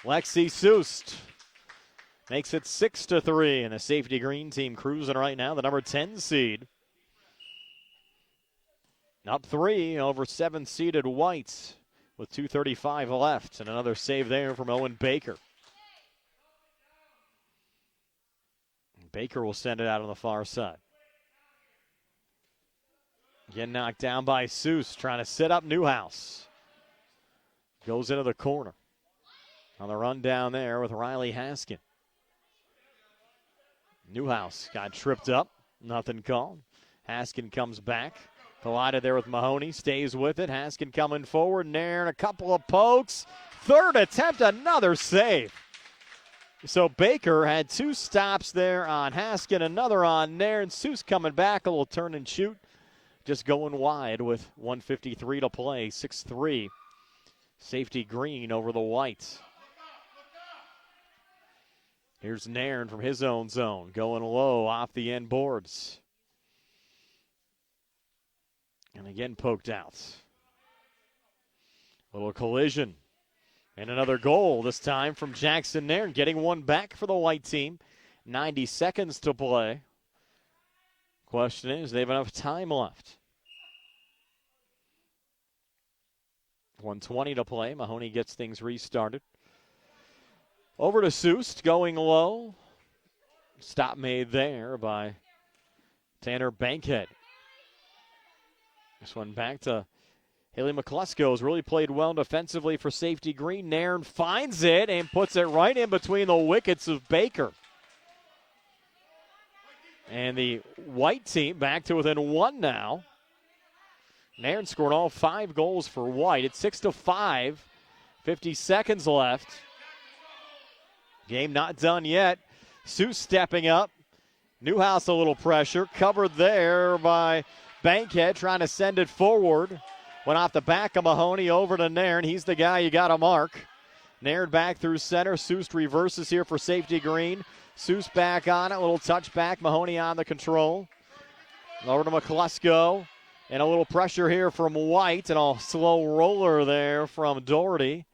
Lexi Soust makes it 6-3. And the safety green team cruising right now. The number 10 seed. Up 3 over 7-seeded Whites with 2:35 left. And another save there from Owen Baker. Baker will send it out on the far side. Again knocked down by Soust, trying to set up Newhouse. Goes into the corner. On the run down there with Riley Haskin. Newhouse got tripped up. Nothing called. Haskin comes back. Collided there with Mahoney. Stays with it. Haskin coming forward. Nairn a couple of pokes. Third attempt, another save. So Baker had 2 stops there on Haskin. Another on Nairn. Soust coming back. A little turn and shoot. Just going wide with 1:53 to play. 6-3. Safety green over the Whites. Here's Nairn from his own zone. Going low off the end boards. And again poked out. Little collision. And another goal, this time from Jackson Nairn. Getting one back for the white team. 90 seconds to play. Question is, they have enough time left. 1:20 to play. Mahoney gets things restarted. Over to Seuss, going low. Stop made there by Tanner Bankhead. This one back to Haley McCluskey has really played well defensively for safety green. Nairn finds it and puts it right in between the wickets of Baker. And the white team back to within one now. Nairn scored all 5 goals for white. It's 6-5. 50 seconds left. Game not done yet. Seuss stepping up. Newhouse a little pressure. Covered there by Bankhead trying to send it forward. Went off the back of Mahoney over to Nairn. He's the guy you got to mark. Nairn back through center. Seuss reverses here for safety green. Seuss back on it. A little touchback. Mahoney on the control. Over to McCluskey. And a little pressure here from White. And a slow roller there from Doherty.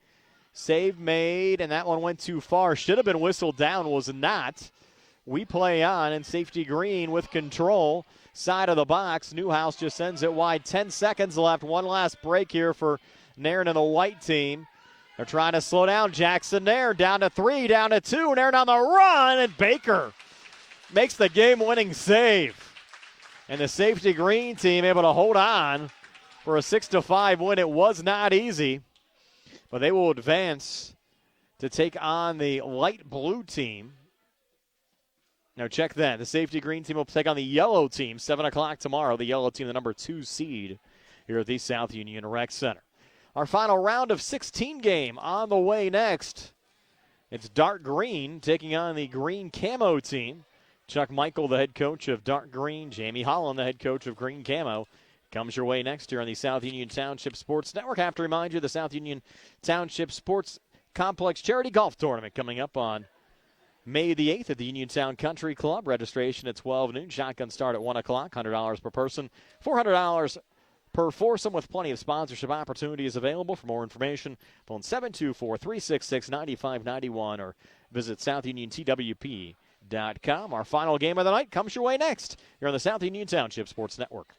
Save made, and that one went too far. Should have been whistled down, was not. We play on, and safety green with control. Side of the box. Newhouse just sends it wide. 10 seconds left. One last break here for Nairn and the white team. They're trying to slow down Jackson Nairn. Down to 3, down to 2. Nairn on the run, and Baker makes the game-winning save. And the safety green team able to hold on for a 6-5 win. It was not easy. But they will advance to take on the light blue team. Now check that. The safety green team will take on the yellow team. 7 o'clock tomorrow. The yellow team, the number 2 seed here at the South Union Rec Center. Our final round of 16 game on the way next. It's dark green taking on the green camo team. Chuck Michael, the head coach of dark green. Jamie Holland, the head coach of green camo. Comes your way next year on the South Union Township Sports Network. I have to remind you, the South Union Township Sports Complex Charity Golf Tournament coming up on May the 8th at the Uniontown Country Club. Registration at 12 noon. Shotgun start at 1 o'clock. $100 per person. $400 per foursome with plenty of sponsorship opportunities available. For more information, phone 724-366-9591 or visit SouthUnionTWP.com. Our final game of the night comes your way next here on the South Union Township Sports Network.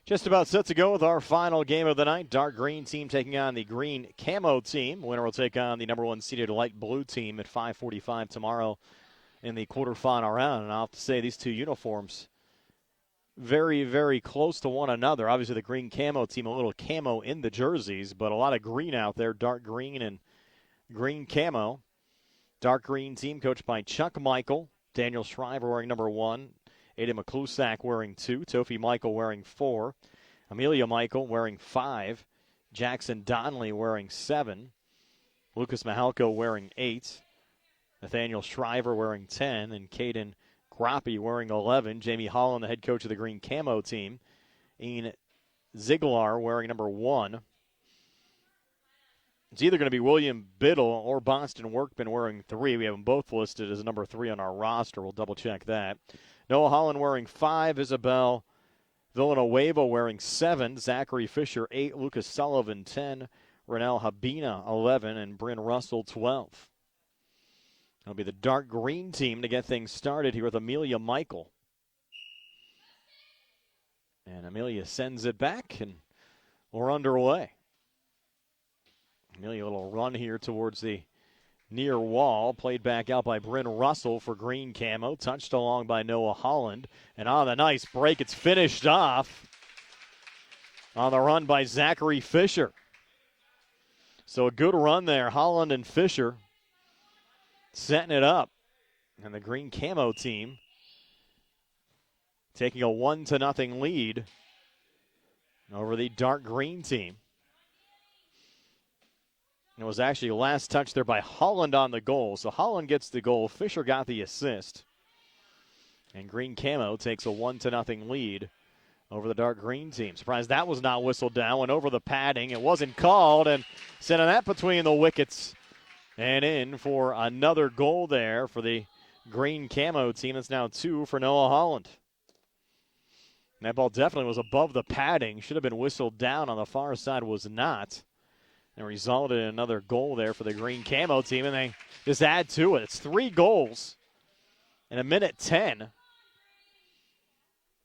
Just about set to go with our final game of the night. Dark green team taking on the green camo team. Winner will take on the number 1 seeded light blue team at 5:45 tomorrow in the quarterfinal round. And I'll have to say these two uniforms very, very close to one another. Obviously the green camo team, a little camo in the jerseys, but a lot of green out there, dark green and green camo. Dark green team coached by Chuck Michael. Daniel Shriver wearing number 1. Aiden McClusack wearing 2. Tofi Michael wearing 4. Amelia Michael wearing 5. Jackson Donnelly wearing 7. Lucas Mahalko wearing 8. Nathaniel Shriver wearing 10. And Caden Groppe wearing 11. Jamie Holland, the head coach of the green camo team. Ian Ziegler wearing number 1. It's either going to be William Biddle or Boston Workman wearing 3. We have them both listed as number 3 on our roster. We'll double-check that. Noah Holland wearing 5. Isabel Villanueva wearing 7. Zachary Fisher 8. Lucas Sullivan 10. Renelle Habina 11. And Bryn Russell 12. It'll be the dark green team to get things started here with Amelia Michael. And Amelia sends it back, and we're underway. Amelia, a little run here towards the near wall. Played back out by Bryn Russell for green camo. Touched along by Noah Holland. And on the nice break, it's finished off on the run by Zachary Fisher. So a good run there. Holland and Fisher setting it up. And the green camo team taking a 1-0 lead over the dark green team. It was actually last touch there by Holland on the goal. So Holland gets the goal. Fisher got the assist. And green camo takes a 1-0 lead over the dark green team. Surprised that was not whistled down. Went over the padding. It wasn't called. And sending that between the wickets and in for another goal there for the green camo team. It's now 2 for Noah Holland. And that ball definitely was above the padding. Should have been whistled down on the far side. Was not. And resulted in another goal there for the green camo team. And they just add to it. It's 3 goals in a minute 10.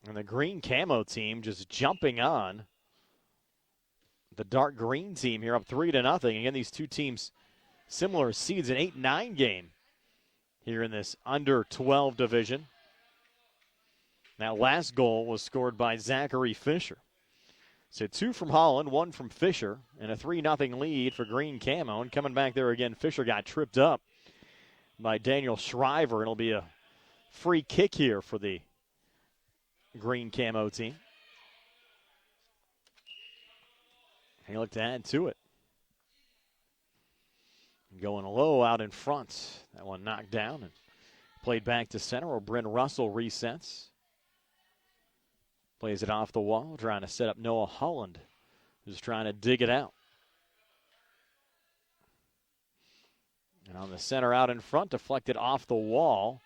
And the green camo team just jumping on the dark green team here, up 3-0. Again, these two teams similar seeds, an 8-9 game here in this under 12 division. That last goal was scored by Zachary Fisher. So 2 from Holland, 1 from Fisher, and a 3-0 lead for green camo. And coming back there again, Fisher got tripped up by Daniel Shriver. It'll be a free kick here for the green camo team. He looked to add to it. Going low out in front. That one knocked down and played back to center where Bryn Russell resets. Plays it off the wall, trying to set up Noah Holland, who's trying to dig it out. And on the center out in front, deflected off the wall.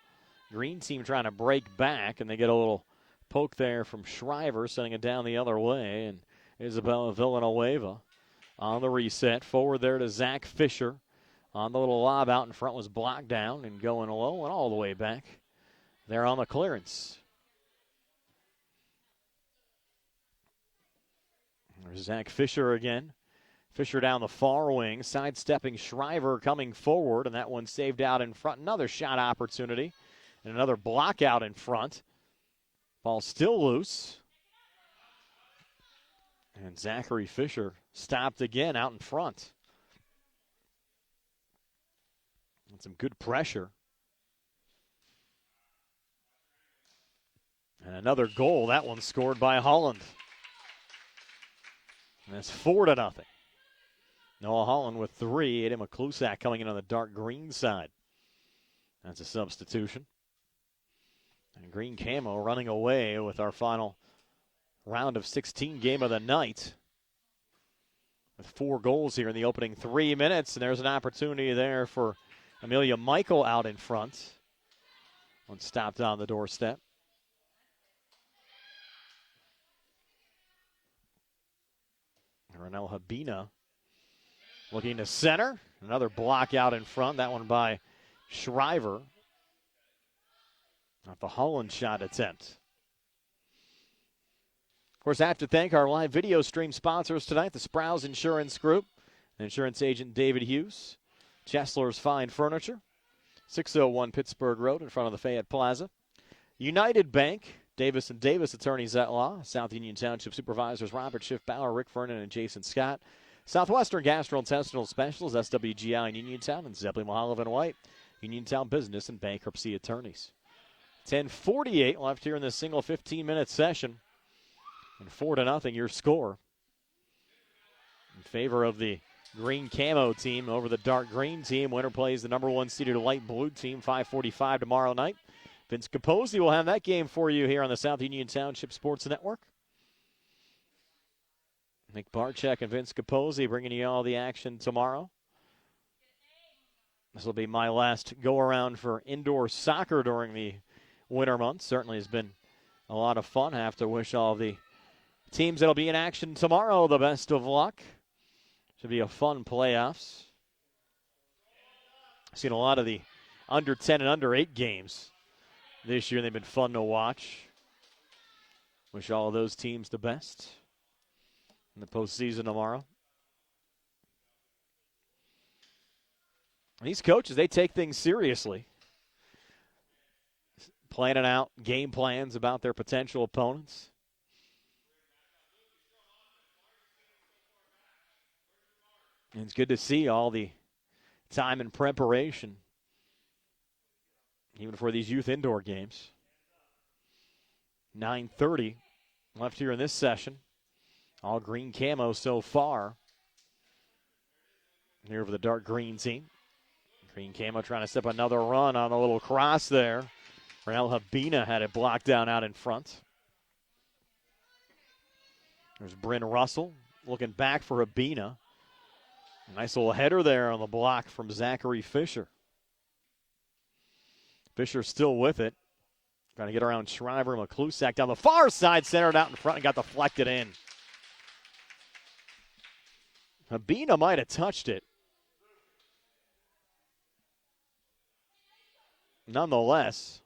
Green team trying to break back, and they get a little poke there from Shriver, sending it down the other way. And Isabella Villanueva on the reset. Forward there to Zach Fisher. On the little lob out in front was blocked down and going low and all the way back. There on the clearance. There's Zach Fisher again. Fisher down the far wing, sidestepping Shriver coming forward, and that one saved out in front. Another shot opportunity, and another block out in front. Ball still loose. And Zachary Fisher stopped again out in front. And some good pressure. And another goal, that one scored by Holland. And that's 4-0. Noah Holland with 3. Aiden McClusack coming in on the dark green side. That's a substitution. And green camo running away with our final round of 16 game of the night. With 4 goals here in the opening 3 minutes. And there's an opportunity there for Amelia Michael out in front. One stopped on the doorstep. Renelle Habina looking to center. Another block out in front. That one by Shriver. Not the Holland shot attempt. Of course, I have to thank our live video stream sponsors tonight, the Sprouse Insurance Group, and insurance agent David Hughes, Chesler's Fine Furniture, 601 Pittsburgh Road in front of the Fayette Plaza. United Bank, Davis & Davis Attorneys at Law, South Union Township Supervisors Robert Schiff-Bauer, Rick Vernon, and Jason Scott. Southwestern Gastrointestinal Specialists, SWGI in Uniontown, and Zeppelin Mahalovan White, Uniontown Business and Bankruptcy Attorneys. 10:48 left here in this single 15-minute session. And 4-0 your score in favor of the green camo team over the dark green team. Winner plays the number 1 seeded light blue team, 5:45 tomorrow night. Vince Capozzi will have that game for you here on the South Union Township Sports Network. Nick Barczyk and Vince Capozzi bringing you all the action tomorrow. This will be my last go-around for indoor soccer during the winter months. Certainly has been a lot of fun. I have to wish all of the teams that will be in action tomorrow the best of luck. Should be a fun playoffs. I've seen a lot of the under 10 and under 8 games this year, and they've been fun to watch. Wish all of those teams the best in the postseason tomorrow. And these coaches, they take things seriously. Planning out game plans about their potential opponents. And it's good to see all the time and preparation, even for these youth indoor games. 9:30 left here in this session. All green camo so far. Here for the dark green team. Green camo trying to step another run on the little cross there. Rael Habina had it blocked down out in front. There's Bryn Russell looking back for Habina. Nice little header there on the block from Zachary Fisher. Fisher still with it. Trying to get around Shriver. McClusack down the far side, centered out in front and got deflected in. Habina might have touched it. Nonetheless,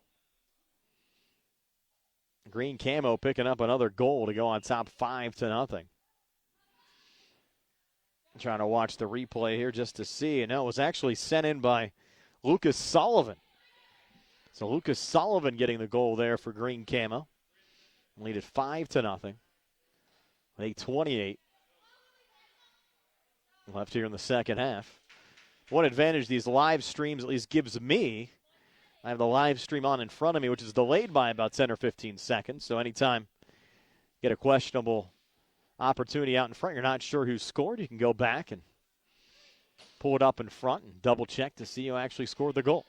green camo picking up another goal to go on top 5-0. Trying to watch the replay here just to see. And no, it was actually sent in by Lucas Sullivan. So Lucas Sullivan getting the goal there for green camo. Lead at 5-0. 8:28 left here in the second half. One advantage these live streams at least gives me, I have the live stream on in front of me, which is delayed by about 10 or 15 seconds. So anytime you get a questionable opportunity out in front, you're not sure who scored, you can go back and pull it up in front and double check to see who actually scored the goal.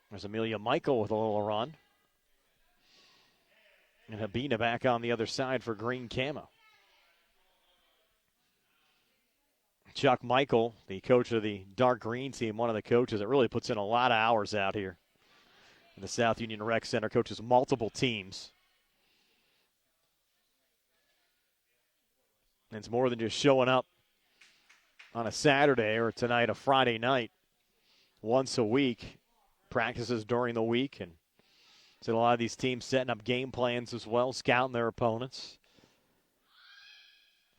There's Amelia Michael with a little run. And Habina back on the other side for green camo. Chuck Michael, the coach of the dark green team, one of the coaches that really puts in a lot of hours out here in the South Union Rec Center, coaches multiple teams. And it's more than just showing up on a Saturday or tonight, a Friday night, once a week. Practices during the week, and so a lot of these teams setting up game plans as well, scouting their opponents.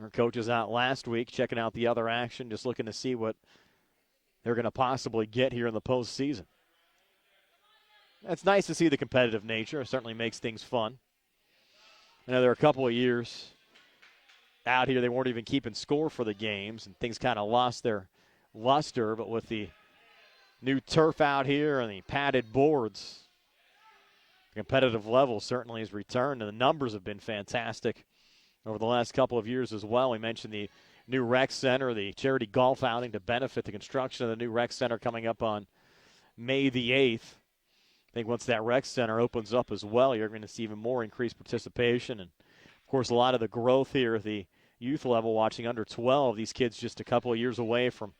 Our coaches out last week, checking out the other action, just looking to see what they're going to possibly get here in the postseason. It's nice to see the competitive nature. It certainly makes things fun. I know there are a couple of years out here they weren't even keeping score for the games, and things kind of lost their luster, but with the new turf out here and the padded boards, the competitive level certainly has returned, and the numbers have been fantastic over the last couple of years as well. We mentioned the new rec center, the charity golf outing to benefit the construction of the new rec center coming up on May the 8th. I think once that rec center opens up as well, you're going to see even more increased participation. And, of course, a lot of the growth here at the youth level, watching under 12, these kids just a couple of years away from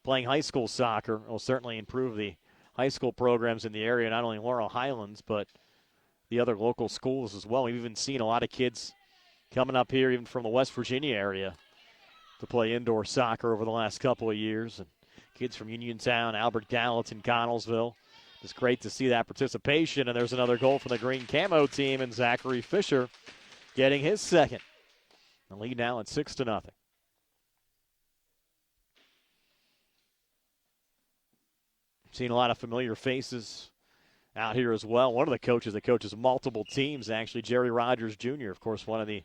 playing high school soccer will certainly improve the high school programs in the area, not only Laurel Highlands, but the other local schools as well. We've even seen a lot of kids coming up here, even from the West Virginia area, to play indoor soccer over the last couple of years. And kids from Uniontown, Albert Gallatin, Connellsville. It's great to see that participation. And there's another goal for the green camo team, and Zachary Fisher getting his second. The lead now at 6-0. Seen a lot of familiar faces out here as well. One of the coaches that coaches multiple teams, actually, Jerry Rogers Jr., of course, one of the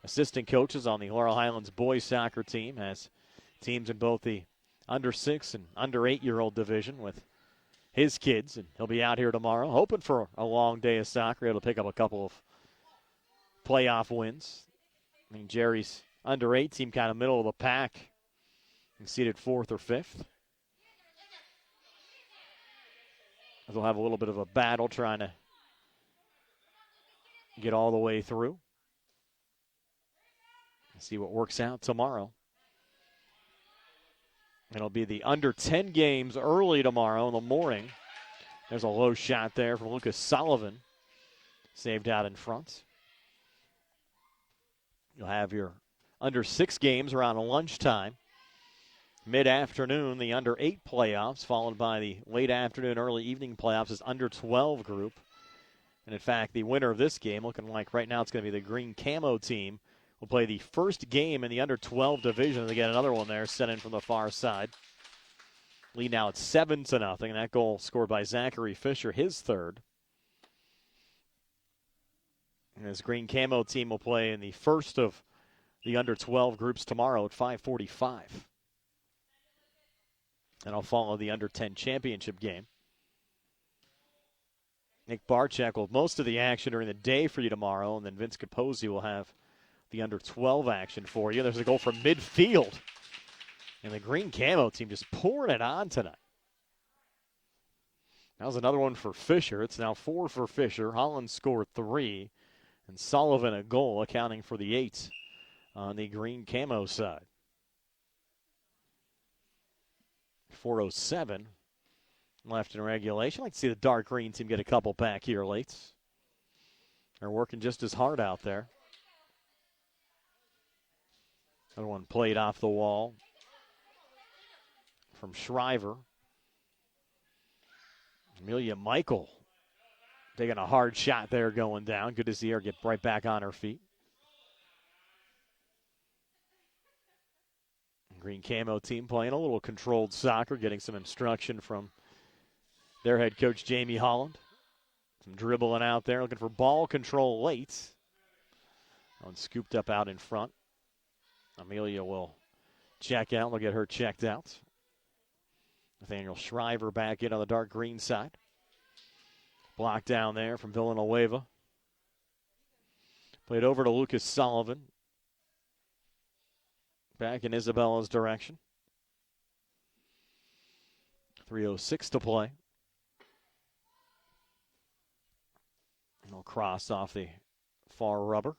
assistant coaches on the Laurel Highlands boys soccer team, has teams in both the under 6 and under 8-year-old division with his kids, and he'll be out here tomorrow, hoping for a long day of soccer. Able to pick up a couple of playoff wins. I mean, Jerry's under 8 team kind of middle of the pack, and seated 4th or 5th. They'll have a little bit of a battle trying to get all the way through. See what works out tomorrow. It'll be the under 10 games early tomorrow in the morning. There's a low shot there from Lucas Sullivan. Saved out in front. You'll have your under 6 games around lunchtime. Mid-afternoon, the under 8 playoffs, followed by the late afternoon, early evening playoffs as under 12 group. And in fact, the winner of this game, looking like right now it's going to be the green camo team, will play the first game in the under 12 division. They get another one there sent in from the far side. Lead now at 7-0. And that goal scored by Zachary Fisher, his third. And his green camo team will play in the first of the under 12 groups tomorrow at 5:45. And I'll follow the under 10 championship game. Nick Barczyk will have most of the action during the day for you tomorrow, and then Vince Capozzi will have the under 12 action for you. There's a goal from midfield. And the green camo team just pouring it on tonight. That was another one for Fisher. It's now 4 for Fisher. Holland scored 3. And Sullivan a goal, accounting for the 8 on the green camo side. 4:07 left in regulation. I'd like to see the dark green team get a couple back here late. They're working just as hard out there. Another one played off the wall from Shriver. Amelia Michael taking a hard shot there going down. Good to see her get right back on her feet. Green camo team playing a little controlled soccer, getting some instruction from their head coach, Jamie Holland. Some dribbling out there, looking for ball control late. One scooped up out in front. Amelia will check out. They'll get her checked out. Nathaniel Shriver back in on the dark green side. Blocked down there from Villanueva. Played over to Lucas Sullivan. Back in Isabella's direction. 3:06 to play. And they'll cross off the far rubber.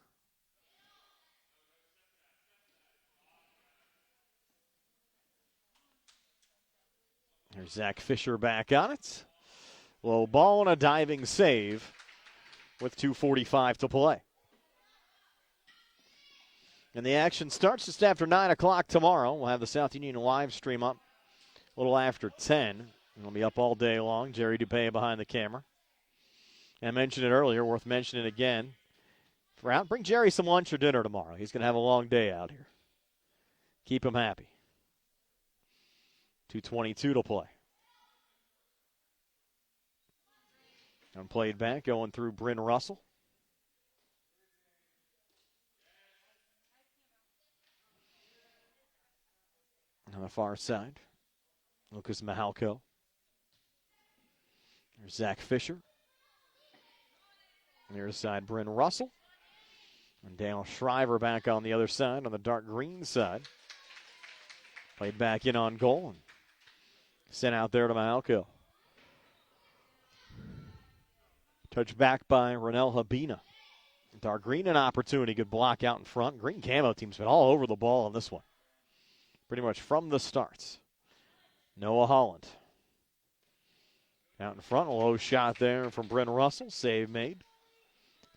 There's Zach Fisher back on it. Low ball and a diving save with 2:45 to play. And the action starts just after 9 o'clock tomorrow. We'll have the South Union live stream up a little after 10. It'll be up all day long. Jerry Dupay behind the camera. And I mentioned it earlier, worth mentioning again. Bring Jerry some lunch or dinner tomorrow. He's going to have a long day out here. Keep him happy. 2:22 to play. And played back, going through Bryn Russell. On the far side, Lucas Mahalko. There's Zach Fisher. Near side, Bryn Russell. And Daniel Shriver back on the other side, on the dark green side. Played back in on goal and sent out there to Mahalko. Touched back by Renell Habina. Dark green, an opportunity. Good block out in front. Green camo team's been all over the ball on this one. Pretty much from the start. Noah Holland. Out in front, a low shot there from Bryn Russell. Save made.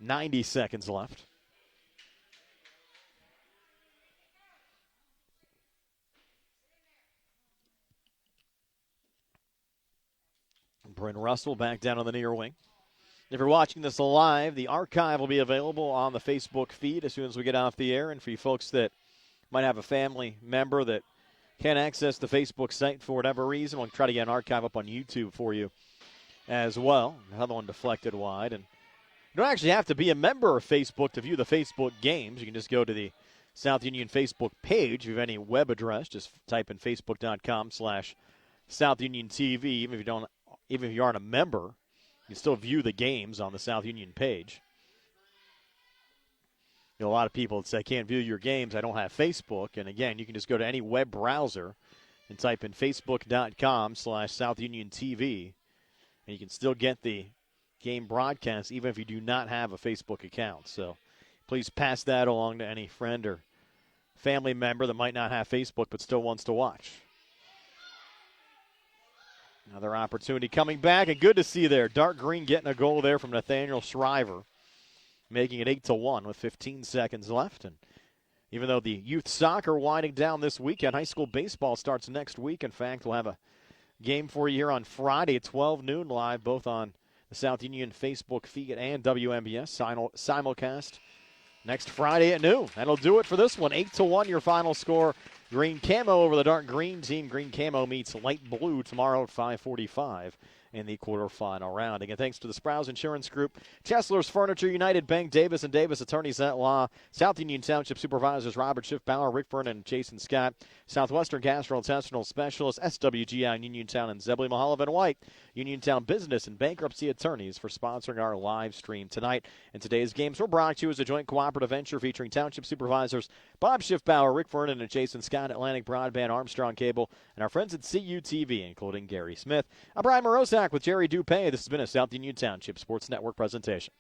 90 seconds left. Bryn Russell back down on the near wing. If you're watching this live, the archive will be available on the Facebook feed as soon as we get off the air. And for you folks that might have a family member that can't access the Facebook site for whatever reason, we'll try to get an archive up on YouTube for you as well. Another one deflected wide. And you don't actually have to be a member of Facebook to view the Facebook games. You can just go to the South Union Facebook page. If you have any web address, just type in facebook.com/South Union TV. Even if you aren't a member, you can still view the games on the South Union page. A lot of people that say, I can't view your games, I don't have Facebook. And again, you can just go to any web browser and type in facebook.com/South Union TV. And you can still get the game broadcast even if you do not have a Facebook account. So please pass that along to any friend or family member that might not have Facebook but still wants to watch. Another opportunity coming back, and good to see there. Dark green getting a goal there from Nathaniel Shriver, making it 8-1 with 15 seconds left. And even though the youth soccer winding down this weekend, high school baseball starts next week. In fact, we'll have a game for you here on Friday at 12 noon live, both on the South Union Facebook feed and WMBS simulcast next Friday at noon. That'll do it for this one. 8-1 your final score. Green camo over the dark green team. Green camo meets light blue tomorrow at 5:45 in the quarterfinal round. Again, thanks to the Sprouse Insurance Group, Chesler's Furniture, United Bank, Davis & Davis Attorneys at Law, South Union Township Supervisors Robert Schiffbauer, Rick Vernon, and Jason Scott, Southwestern Gastrointestinal Specialists, SWGI, Uniontown, and Zebley Mahalovan White, Uniontown Business and Bankruptcy Attorneys for sponsoring our live stream tonight. And today's games were brought to you as a joint cooperative venture featuring Township Supervisors Bob Schiffbauer, Rick Vernon, and Jason Scott, Atlantic Broadband, Armstrong Cable, and our friends at CUTV, including Gary Smith. I'm Brian Morozak with Jerry Dupay. This has been a South Union Township Sports Network presentation.